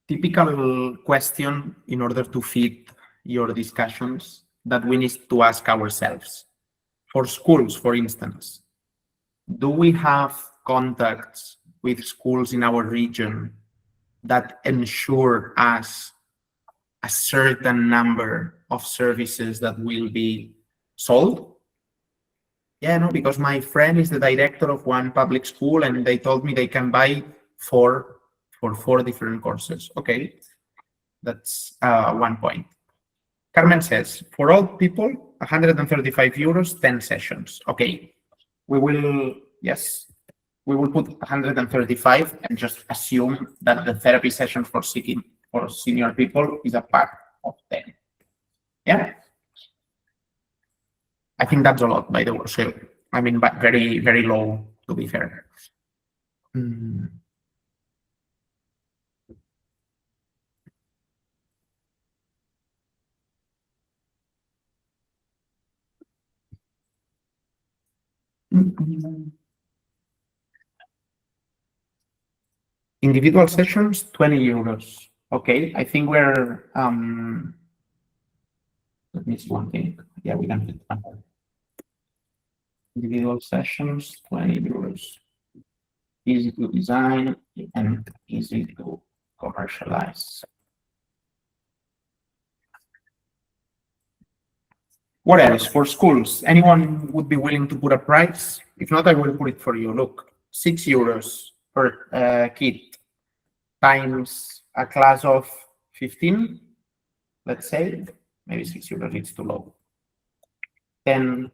Typical question in order to fit your discussions that we need to ask ourselves. For schools, for instance, do we have contacts with schools in our region that ensure us a certain number of services that will be sold? Yeah, no, because my friend is the director of one public school and they told me they can buy for 4 different courses. Okay, that's 1 point. Carmen says, for all people, 135 euros, 10 sessions. Okay, we will, yes, we will put 135 and just assume that the therapy session for senior people is a part of 10. Yeah. I think that's a lot, by the way. So, I mean, but very, very low, to be fair. Individual sessions, 20 euros. Okay, I think we're, let me see one thing. Yeah, we can fit that. Individual sessions, 20 euros. Easy to design and easy to commercialize. What else? For schools, anyone would be willing to put a price? If not, I will put it for you. Look, 6 euros per kid times a class of 15, let's say. Maybe 6 euros, it's too low. 10,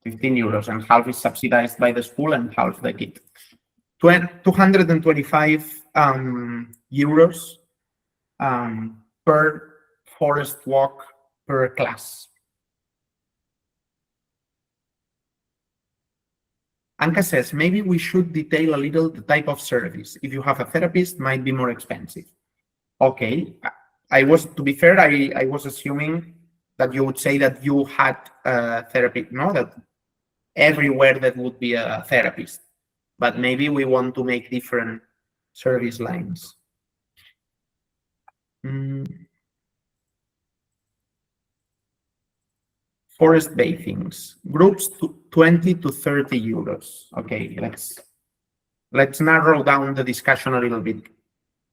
15 euros, and half is subsidized by the school and half the kid. 225 euros per forest walk per class. Anka says, maybe we should detail a little the type of service. If you have a therapist, might be more expensive. Okay, to be fair, I was assuming that you would say that you had a therapy, no, that everywhere that would be a therapist, but maybe we want to make different service lines. Forest bathings, groups to 20 to 30 euros. Okay, let's narrow down the discussion a little bit.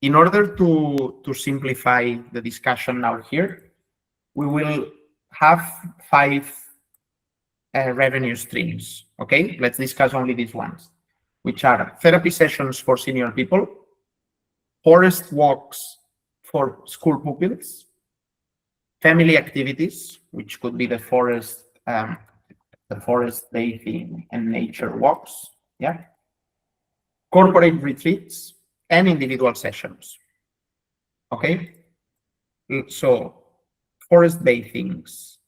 In order to simplify the discussion now here, we will have 5 revenue streams. Okay, let's discuss only these ones, which are therapy sessions for senior people, forest walks for school pupils, family activities, which could be the forest bathing and nature walks, yeah, corporate retreats, and individual sessions. Okay, so forest bathings.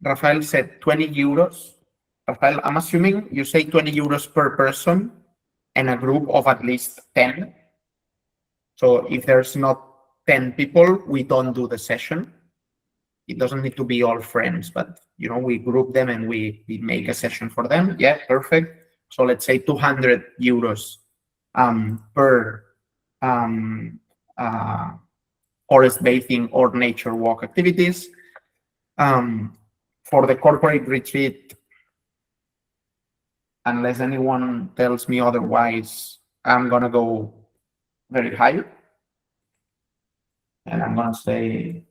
Rafael said 20 euros. Rafael, I'm assuming you say 20 euros per person and a group of at least 10. So if there's not 10 people, we don't do the session. It doesn't need to be all friends, but you know, we group them and we make a session for them. Yeah, perfect. So let's say 200 euros per forest bathing or nature walk activities. For the corporate retreat, unless anyone tells me otherwise, I'm gonna go very high, and I'm gonna say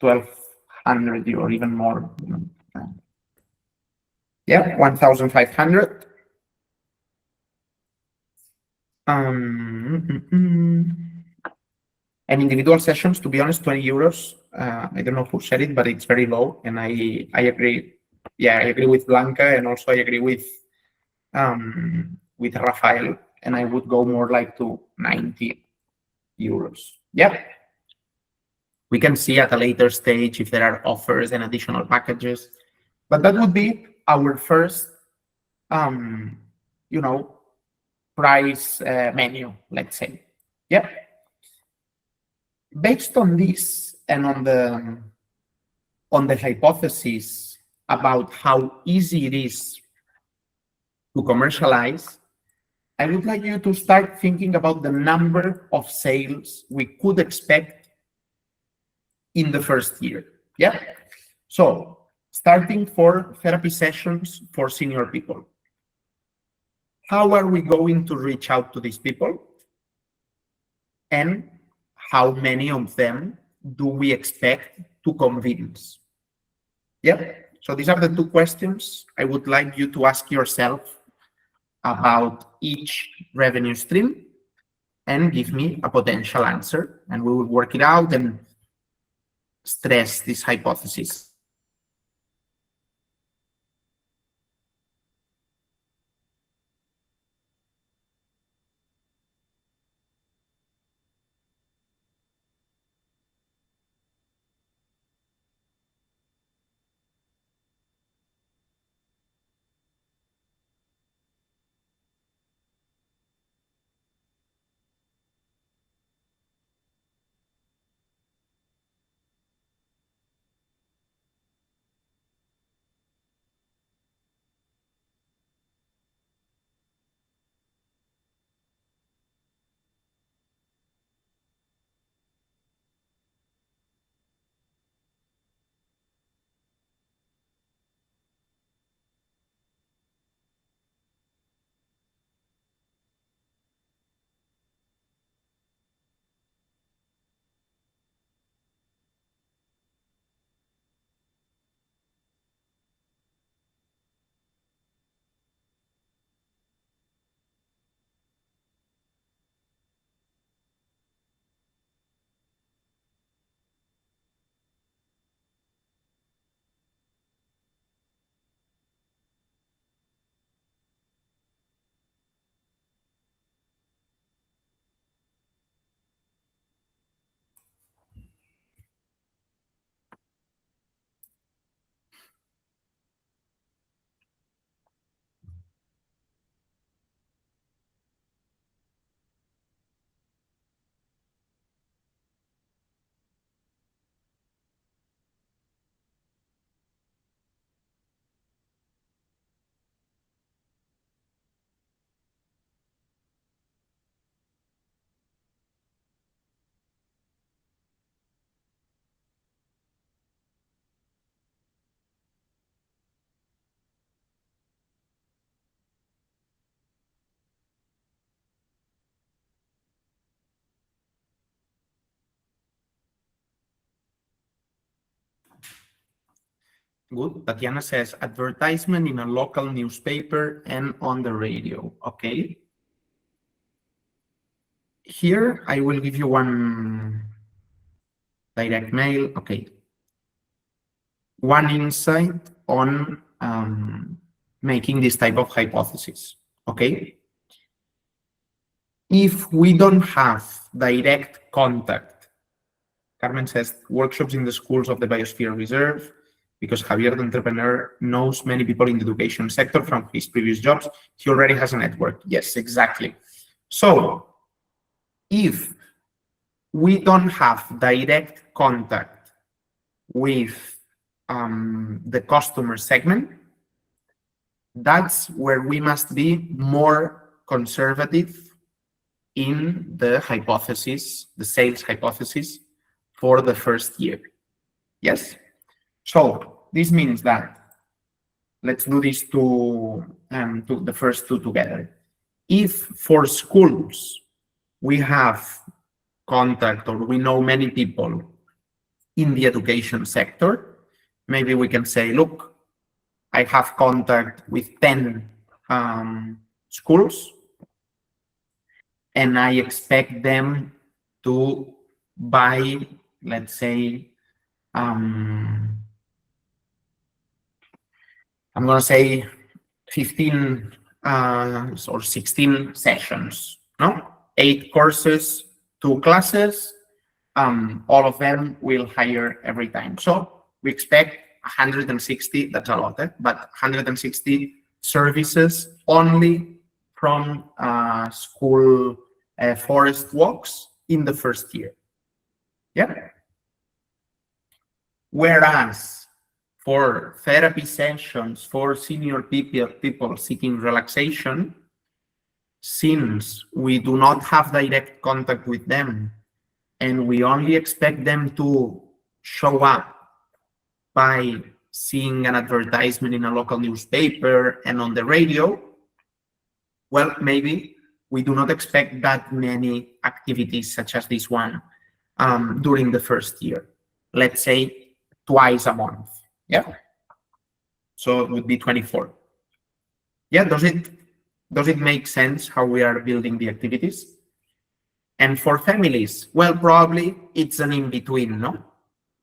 1,200 or even more. Yeah, 1,500. And individual sessions, to be honest, 20 euros. I don't know who said it, but it's very low. And I agree. Yeah, I agree with Blanca, and also I agree with Rafael. And I would go more like to 90 euros. Yeah. We can see at a later stage if there are offers and additional packages. But that would be our first, price menu, let's say. Yeah. Based on this and on the hypothesis about how easy it is to commercialize, I would like you to start thinking about the number of sales we could expect in the first year. Yeah. So starting for therapy sessions for senior people. How are we going to reach out to these people? And how many of them do we expect to convince? Yeah. So these are the two questions I would like you to ask yourself about each revenue stream and give me a potential answer. And we will work it out and stress this hypothesis. Good. Tatiana says advertisement in a local newspaper and on the radio. Okay. Here, I will give you one direct mail. Okay. One insight on making this type of hypothesis. Okay. If we don't have direct contact, Carmen says workshops in the schools of the Biosphere Reserve, because Javier, the entrepreneur, knows many people in the education sector from his previous jobs. He already has a network. Yes, exactly. So if we don't have direct contact with the customer segment, that's where we must be more conservative in the hypothesis, the sales hypothesis for the first year. Yes? So this means that, let's do this to the first two together. If for schools we have contact or we know many people in the education sector, maybe we can say, look, I have contact with 10 schools. and I expect them to buy, let's say, I'm going to say 15 or 16 sessions, no? 8 courses, 2 classes, all of them will hire every time. So we expect 160, that's a lot, but 160 services only from school forest walks in the first year. Yeah. Whereas for therapy sessions for senior people seeking relaxation, since we do not have direct contact with them and we only expect them to show up by seeing an advertisement in a local newspaper and on the radio, well, maybe we do not expect that many activities such as this one during the first year. Let's say twice a month. Yeah. So it would be 24. Yeah, does it make sense how we are building the activities? And for families, well, probably it's an in-between, no?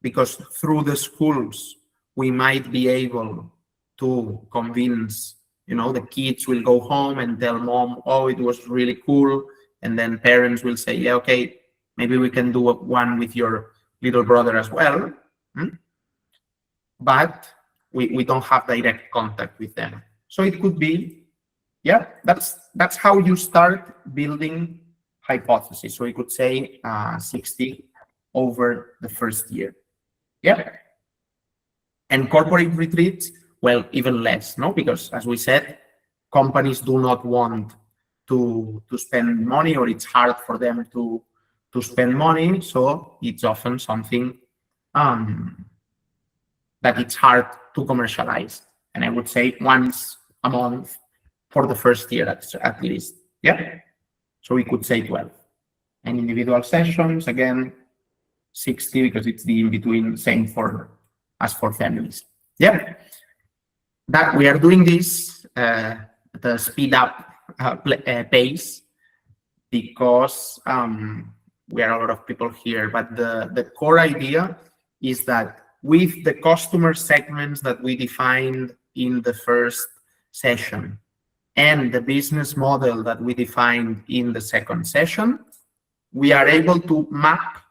Because through the schools, we might be able to convince, the kids will go home and tell mom, oh, it was really cool. And then parents will say, yeah, okay, maybe we can do one with your little brother as well. But we don't have direct contact with them. So it could be, yeah, that's how you start building hypothesis. So we could say 60 over the first year. Yeah. And corporate retreats, well, even less, no? Because as we said, companies do not want to spend money, or it's hard for them to spend money. So it's often something that it's hard to commercialize. And I would say once a month for the first year at least. Yeah. So we could say 12. And individual sessions, again, 60, because it's the in-between, same as for families. Yeah. That we are doing this the speed up pace because we are a lot of people here, but the core idea is that with the customer segments that we defined in the first session and the business model that we defined in the second session, we are able to map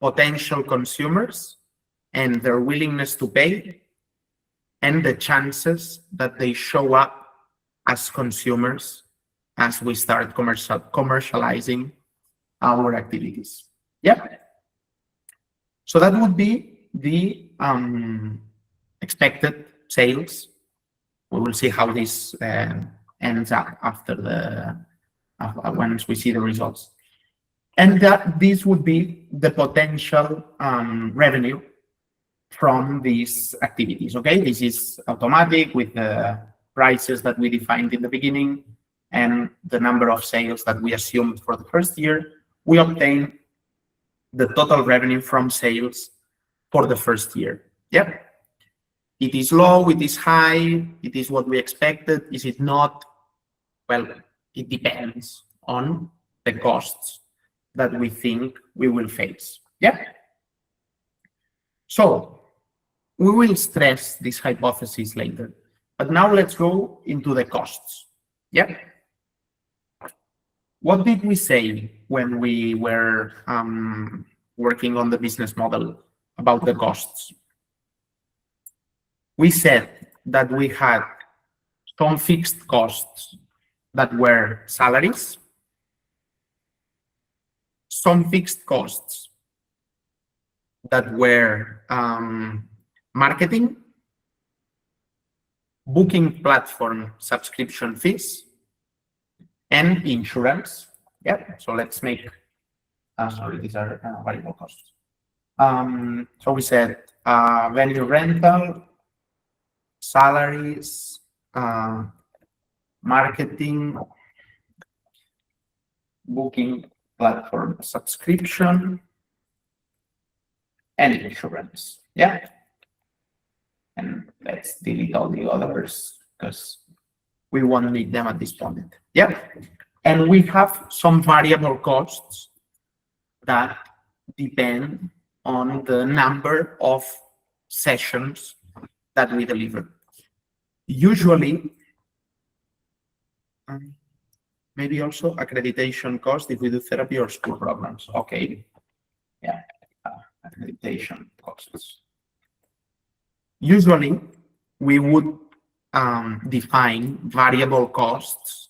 potential consumers and their willingness to pay and the chances that they show up as consumers as we start commercializing our activities. Yeah. So that would be the expected sales. We will see how this ends up after once we see the results. And that this would be the potential revenue from these activities. Okay, this is automatic with the prices that we defined in the beginning and the number of sales that we assumed for the first year. We obtain the total revenue from sales for the first year. Yeah. It is low, it is high, it is what we expected, is it not? Well, it depends on the costs that we think we will face. Yeah. So we will stress this hypothesis later, but now let's go into the costs. Yeah. What did we say when we were working on the business model about the costs? We said that we had some fixed costs that were salaries, some fixed costs that were marketing, booking platform subscription fees, and insurance. Yeah, so let's make, sorry, these are variable costs. So we said venue rental, salaries, marketing, booking platform subscription, and insurance. Yeah. And let's delete all the others because we won't need them at this point. Yeah. And we have some variable costs that depend on the number of sessions that we deliver. Usually, maybe also accreditation cost if we do therapy or school programs. Okay. Yeah, accreditation costs. Usually, we would define variable costs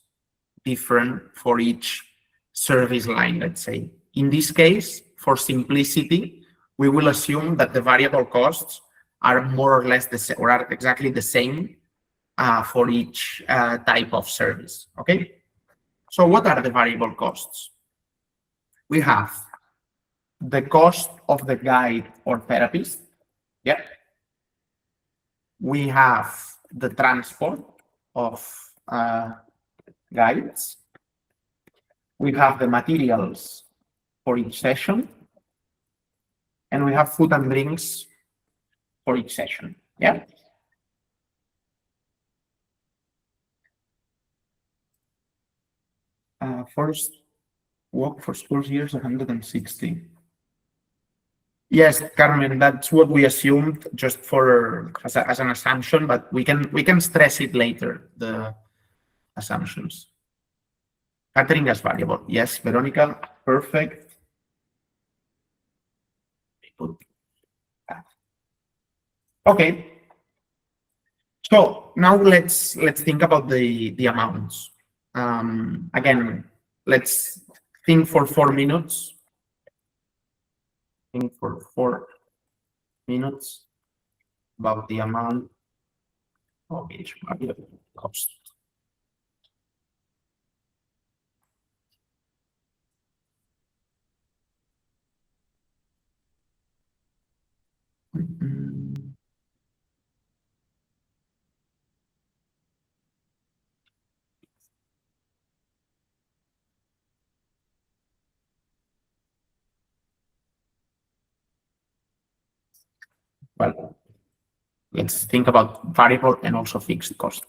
different for each service line, let's say. In this case, for simplicity, we will assume that the variable costs are more or less the same, or are exactly the same for each type of service, okay? So what are the variable costs? We have the cost of the guide or therapist, yeah. We have the transport of guides. We have the materials for each session, and we have food and drinks for each session, yeah? First walk for schools years, 160. Yes, Carmen, that's what we assumed just for as an assumption, but we can stress it later, the assumptions. Catering as variable. Yes, Veronica, perfect. Okay. So now let's think about the amounts. Again, let's think for 4 minutes. Think for 4 minutes about the amount of each variable cost. Well, let's think about variable and also fixed cost.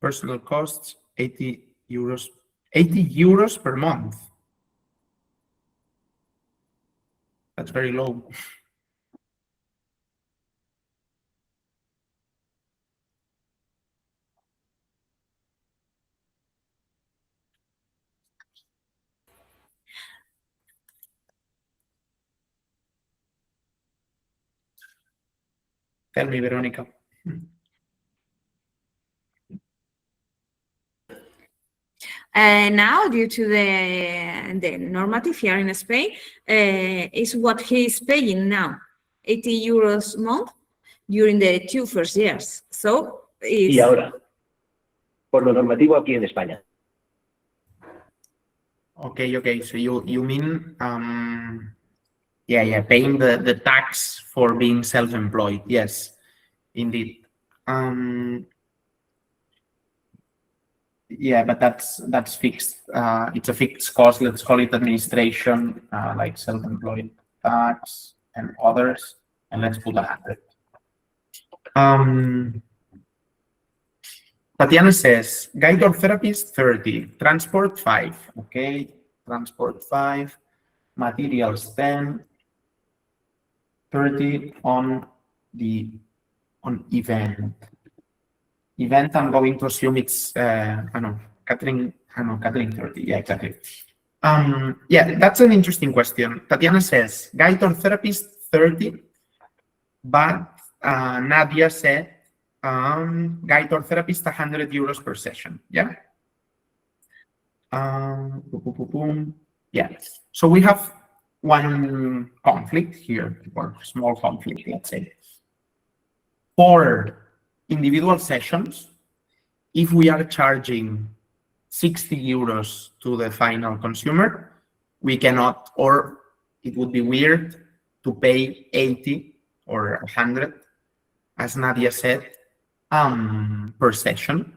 Personal costs, 80 euros. 80 euros per month. That's very low. Tell me, Veronica. Now, due to the normative here in Spain, is what he is paying now, 80 euros a month during the 2 first years. So, Y ahora, por lo normativo aquí en España. Okay. So you mean yeah, paying the tax for being self-employed. Yes, indeed. Yeah, but that's fixed. It's a fixed cost. Let's call it administration, like self-employed tax and others. And let's put 100. Tatiana says, guide or therapist 30, transport 5. Okay, transport 5, materials 10, 30 on event. Event, I'm going to assume it's I don't know, catering 30. Yeah, exactly. Yeah, that's an interesting question. Tatiana says, guide or therapist 30, but Nadia said, guide or therapist 100 euros per session. Yeah. Boom, boom, boom, boom. Yeah. So we have one conflict here, or small conflict, let's say. For individual sessions, if we are charging 60 euros to the final consumer, we cannot, or it would be weird to pay 80 or 100, as Nadia said, per session.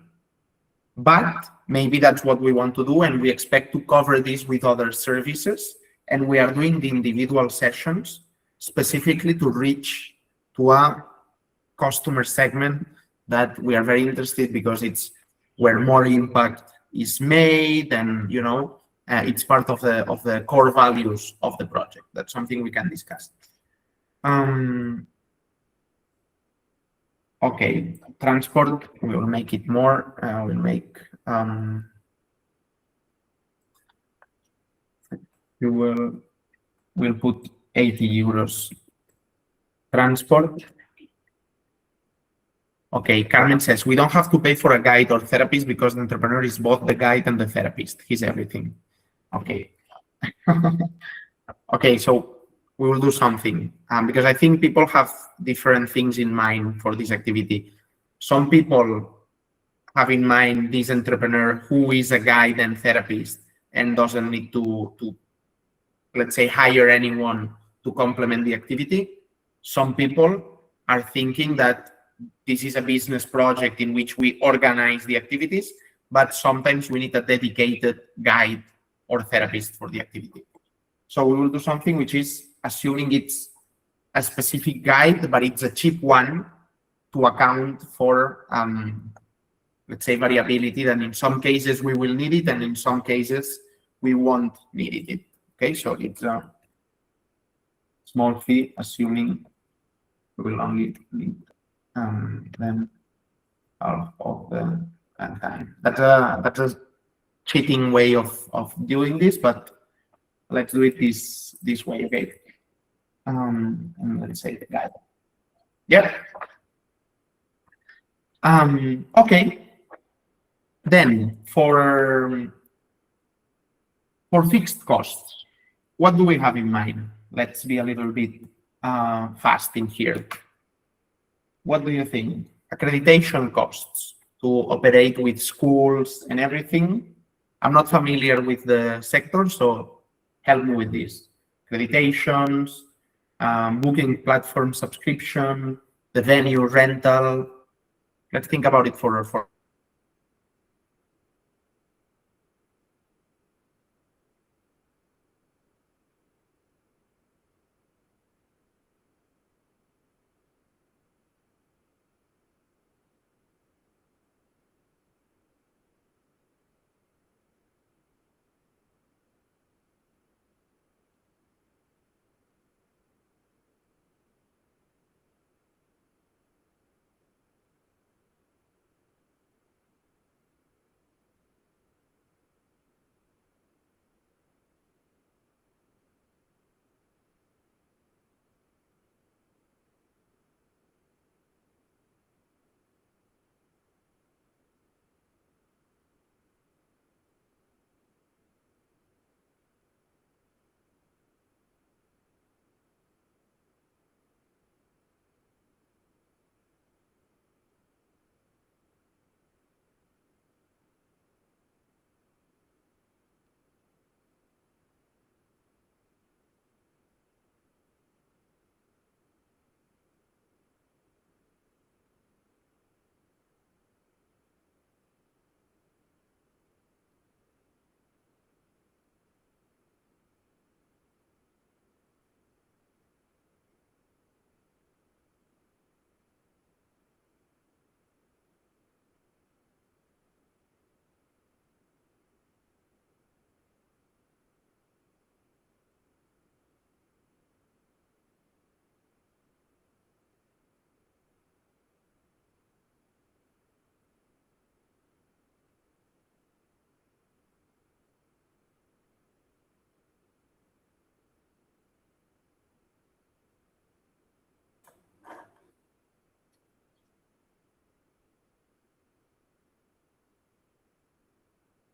But maybe that's what we want to do, and we expect to cover this with other services. And we are doing the individual sessions specifically to reach to a customer segment that we are very interested, because it's where more impact is made, and it's part of the core values of the project. That's something we can discuss. Okay, transport, we will make it more. We'll put 80 euros transport. Okay, Carmen says, we don't have to pay for a guide or therapist because the entrepreneur is both the guide and the therapist. He's everything. Okay. Okay, so we will do something, because I think people have different things in mind for this activity. Some people have in mind this entrepreneur who is a guide and therapist and doesn't need to let's say, hire anyone to complement the activity. Some people are thinking that this is a business project in which we organize the activities, but sometimes we need a dedicated guide or therapist for the activity. So we will do something which is assuming it's a specific guide, but it's a cheap one to account for, let's say, variability. That in some cases we will need it, and in some cases we won't need it. Okay, so it's a small fee, assuming we will only need then half of the time. That's a cheating way of doing this, but let's do it this way, okay? And let's say the guide. Yeah. Okay. Then for fixed costs, what do we have in mind? Let's be a little bit fast in here. What do you think? Accreditation costs to operate with schools and everything. I'm not familiar with the sector, so help me with this. Accreditations, booking platform subscription, the venue rental. Let's think about it for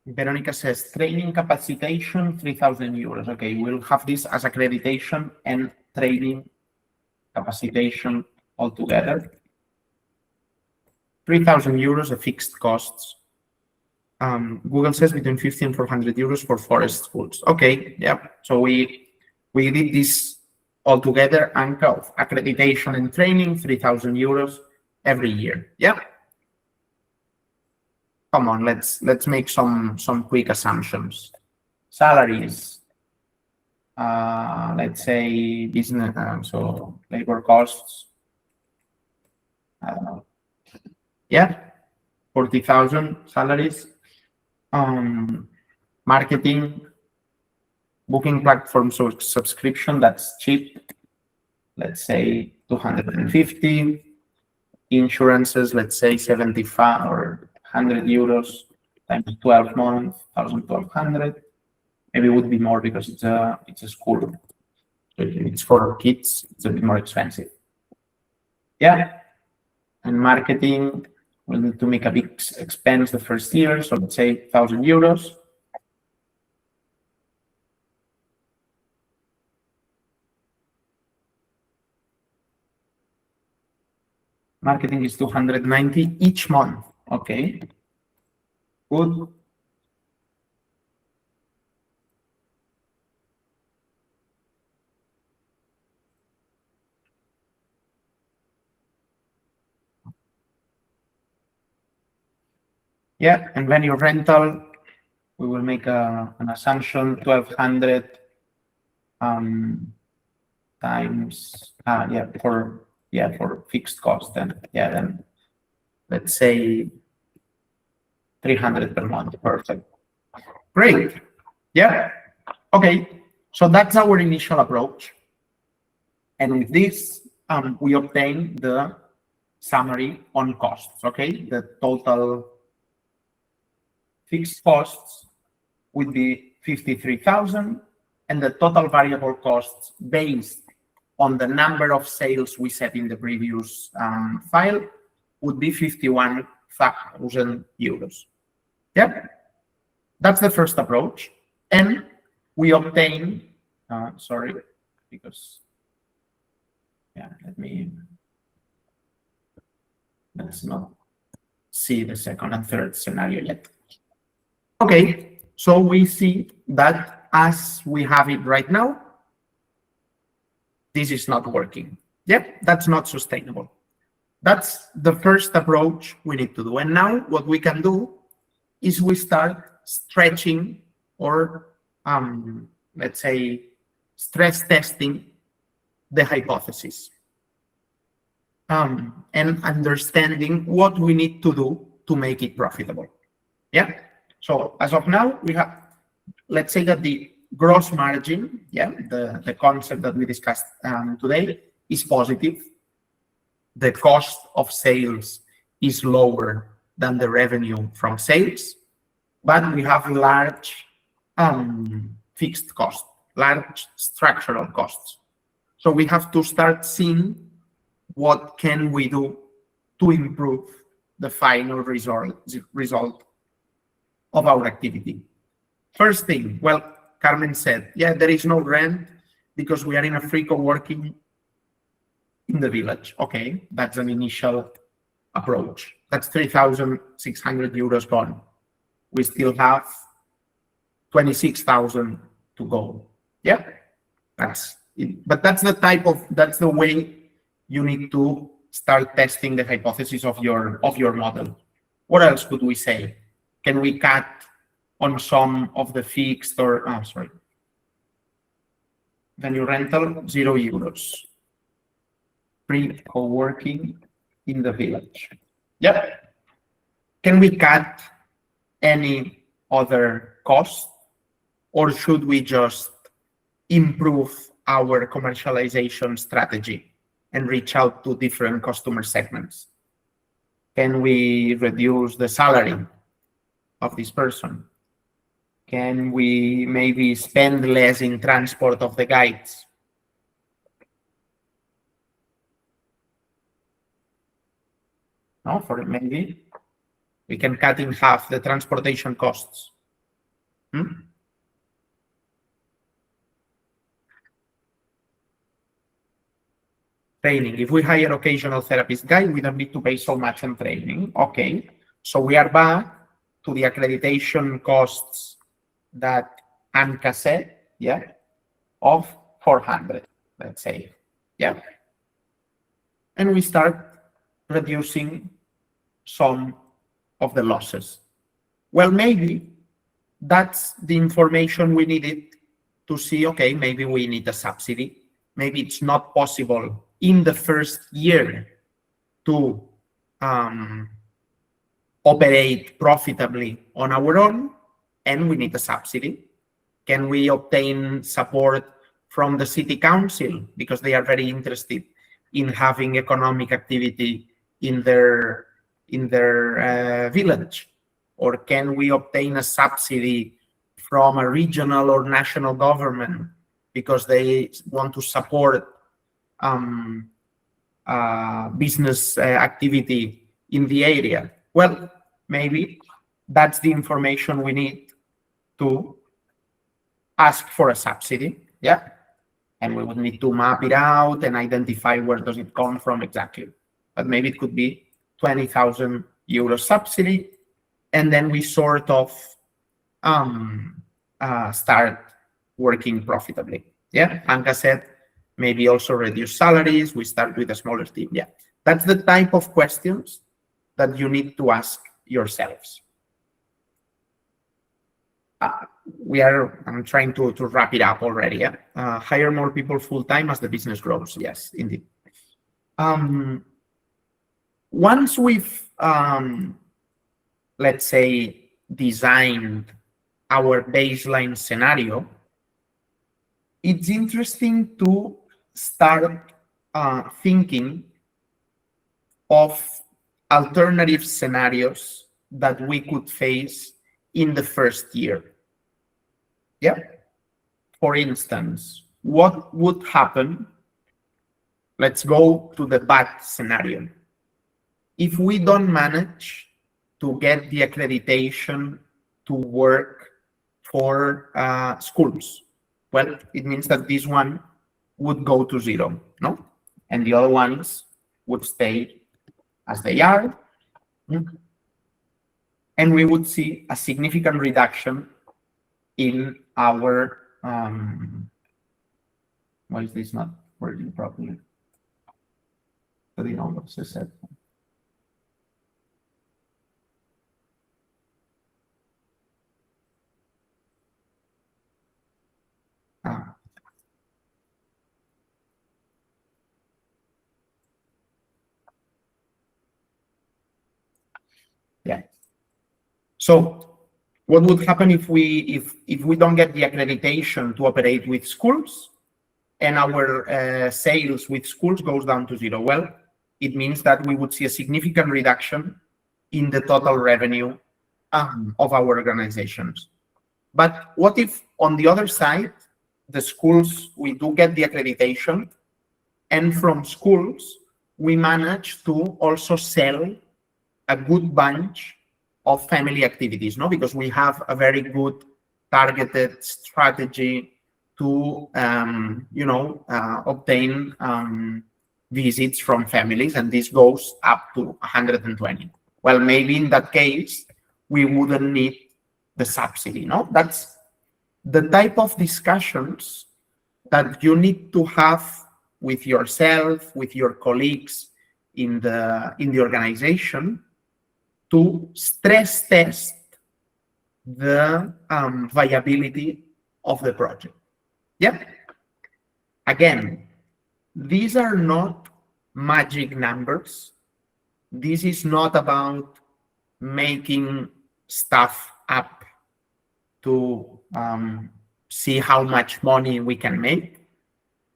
Veronica says training capacitation, 3,000 euros. Okay, we'll have this as accreditation and training capacitation altogether. 3,000 euros, a fixed costs. Google says between 50 and 400 euros for forest schools. Okay, yeah. So we did this altogether, and of accreditation and training, 3,000 euros every year. Yeah. Come on, let's make some quick assumptions. Salaries. Let's say business, so labor costs. Yeah, 40,000 salaries. Marketing, booking platform subscription, that's cheap. Let's say 250. Insurances, let's say 75 or 100 euros times 12 months, 1,200. Maybe it would be more because it's a school. So if it's for kids, it's a bit more expensive. Yeah. And marketing, we'll need to make a big expense the first year. So let's say 1,000 euros. Marketing is 290 each month. Okay. Good. Yeah, and venue rental, we will make an assumption 1,200 times for fixed cost. Then let's say 300 per month. Perfect. Great. Yeah. Okay. So that's our initial approach. And with this, we obtain the summary on costs. Okay. The total fixed costs would be 53,000, and the total variable costs based on the number of sales we set in the previous file would be 51,000 euros. Yep, that's the first approach. And we obtain, sorry, because, yeah, let's not see the second and third scenario yet. Okay, so we see that as we have it right now, this is not working. Yep, that's not sustainable. That's the first approach we need to do. And now what we can do is we start stretching or, let's say, stress testing the hypothesis and understanding what we need to do to make it profitable. Yeah. So as of now, we have, let's say that the gross margin, yeah, the concept that we discussed today is positive. The cost of sales is lower than the revenue from sales, but we have large fixed costs, large structural costs. So we have to start seeing what can we do to improve the final result of our activity. First thing, well, Carmen said, yeah, there is no rent because we are in a free co-working in the village. Okay, that's an initial approach. That's 3,600 euros gone. We still have 26,000 to go. Yeah, that's it. But that's the way you need to start testing the hypothesis of your model. What else could we say? Can we cut on some of the fixed or, venue rental, 0 euros. Free co-working in the village. Yep. Can we cut any other cost, or should we just improve our commercialization strategy and reach out to different customer segments? Can we reduce the salary of this person? Can we maybe spend less in transport of the guides? No, for maybe we can cut in half the transportation costs Training. If we hire occasional therapist guy, we don't need to pay so much on training. Okay. So we are back to the accreditation costs that Anka said, yeah, of 400, let's say. Yeah. And we start reducing some of the losses. Well, maybe that's the information we needed to see, okay, maybe we need a subsidy. Maybe it's not possible in the first year to operate profitably on our own, and we need a subsidy. Can we obtain support from the city council because they are very interested in having economic activity in their village? Or can we obtain a subsidy from a regional or national government because they want to support business activity in the area? Well, maybe that's the information we need to ask for a subsidy, yeah? And we would need to map it out and identify where does it come from exactly. But maybe it could be 20,000 euro subsidy, and then we sort of start working profitably. Yeah, Anka said maybe also reduce salaries. We start with a smaller team. Yeah, that's the type of questions that you need to ask yourselves. I'm trying to wrap it up already. Yeah, hire more people full time as the business grows. Yes, indeed. Once we've let's say designed our baseline scenario, it's interesting to start thinking of alternative scenarios that we could face in the first year. Yeah. For instance, what would happen? Let's go to the bad scenario. If we don't manage to get the accreditation to work for schools, well, it means that this one would go to zero, no? And the other ones would stay as they are. And we would see a significant reduction in our, why is this not working properly? Yeah. So what would happen if we don't get the accreditation to operate with schools and our sales with schools goes down to zero? Well, it means that we would see a significant reduction in the total revenue of our organizations. But what if on the other side, the schools, we do get the accreditation, and from schools, we manage to also sell a good bunch of family activities, no? Because we have a very good targeted strategy to, obtain visits from families, and this goes up to 120. Well, maybe in that case, we wouldn't need the subsidy, no? That's the type of discussions that you need to have with yourself, with your colleagues in the organization, to stress test the viability of the project. Yeah. Again, these are not magic numbers. This is not about making stuff up to see how much money we can make.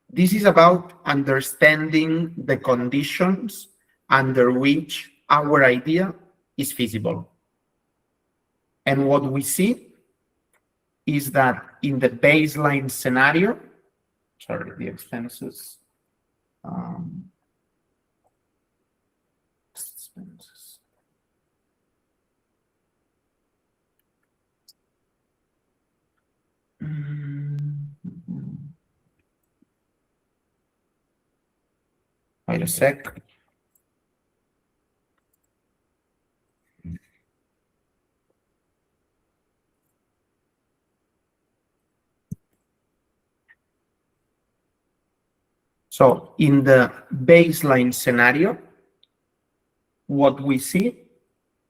This is about understanding the conditions under which our idea is feasible. And what we see is that in the baseline scenario, sorry, the expenses. Wait a sec. So in the baseline scenario, what we see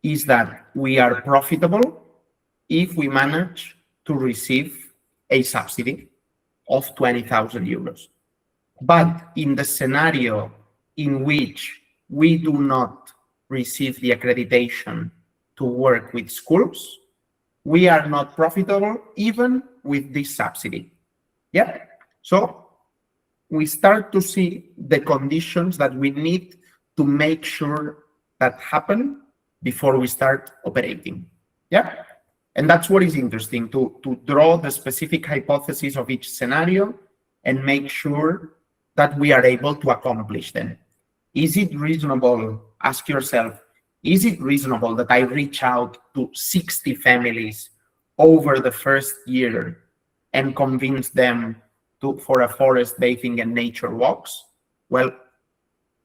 is that we are profitable if we manage to receive a subsidy of 20,000 euros. But in the scenario in which we do not receive the accreditation to work with schools, we are not profitable even with this subsidy. Yeah. So we start to see the conditions that we need to make sure that happen before we start operating. Yeah. And that's what is interesting, to draw the specific hypothesis of each scenario and make sure that we are able to accomplish them. Is it reasonable? Ask yourself, is it reasonable that I reach out to 60 families over the first year and convince them for a forest bathing and nature walks? Well,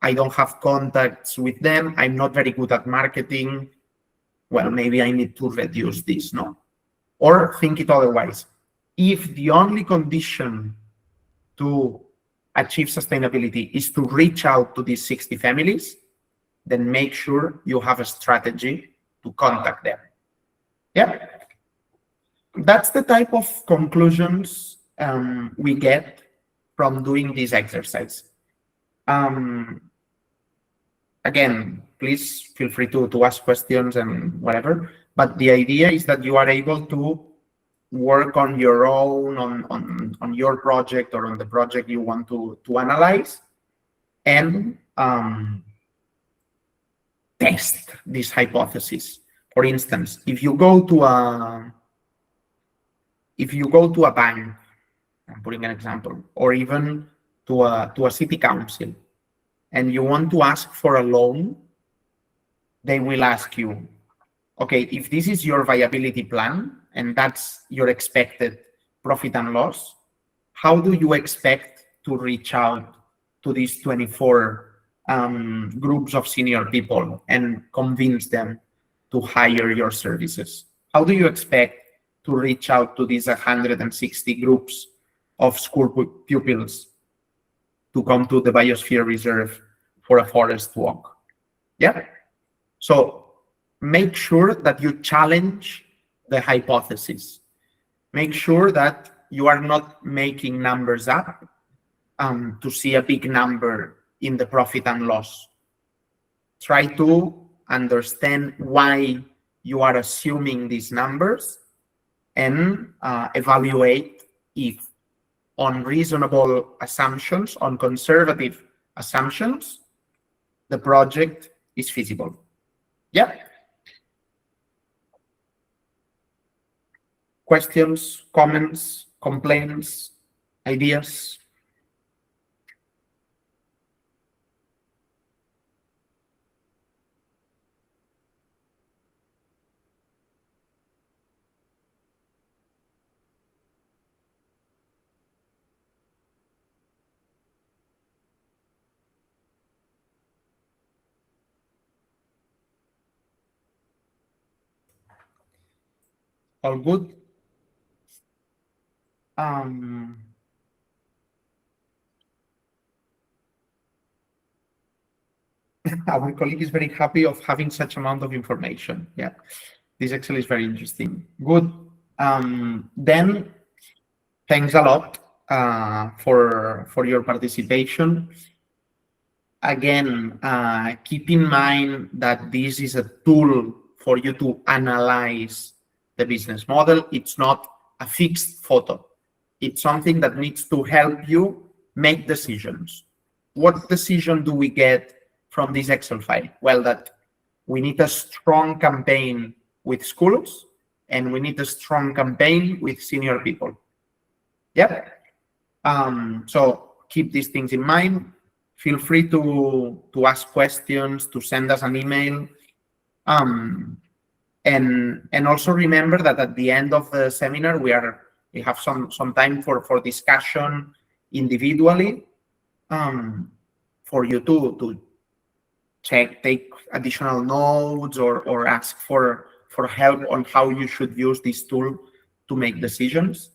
I don't have contacts with them. I'm not very good at marketing. Well, maybe I need to reduce this, no? Or think it otherwise. If the only condition to achieve sustainability is to reach out to these 60 families, then make sure you have a strategy to contact them. Yeah. That's the type of conclusions we get from doing this exercise. Again, please feel free to ask questions and whatever, but the idea is that you are able to work on your own, on your project or on the project you want to analyze, and test this hypothesis. For instance, if you go to a bank, I'm putting an example, or even to a city council, and you want to ask for a loan, they will ask you, okay, if this is your viability plan and that's your expected profit and loss, how do you expect to reach out to these 24 groups of senior people and convince them to hire your services? How do you expect to reach out to these 160 groups of school pupils to come to the Biosphere Reserve for a forest walk? Yeah. So make sure that you challenge the hypothesis. Make sure that you are not making numbers up to see a big number in the profit and loss. Try to understand why you are assuming these numbers and evaluate if on reasonable assumptions, on conservative assumptions, the project is feasible. Yeah. Questions, comments, complaints, ideas? All good? Our colleague is very happy of having such amount of information. Yeah, this Excel is very interesting. Good. Then thanks a lot for your participation. Again, keep in mind that this is a tool for you to analyze the business model. It's not a fixed photo. It's something that needs to help you make decisions. What decision do we get from this Excel file? Well, that we need a strong campaign with schools and we need a strong campaign with senior people. Yeah. So keep these things in mind. Feel free to ask questions, to send us an email. And also remember that at the end of the seminar, we have some time for discussion individually. for you to take additional notes or ask for help on how you should use this tool to make decisions.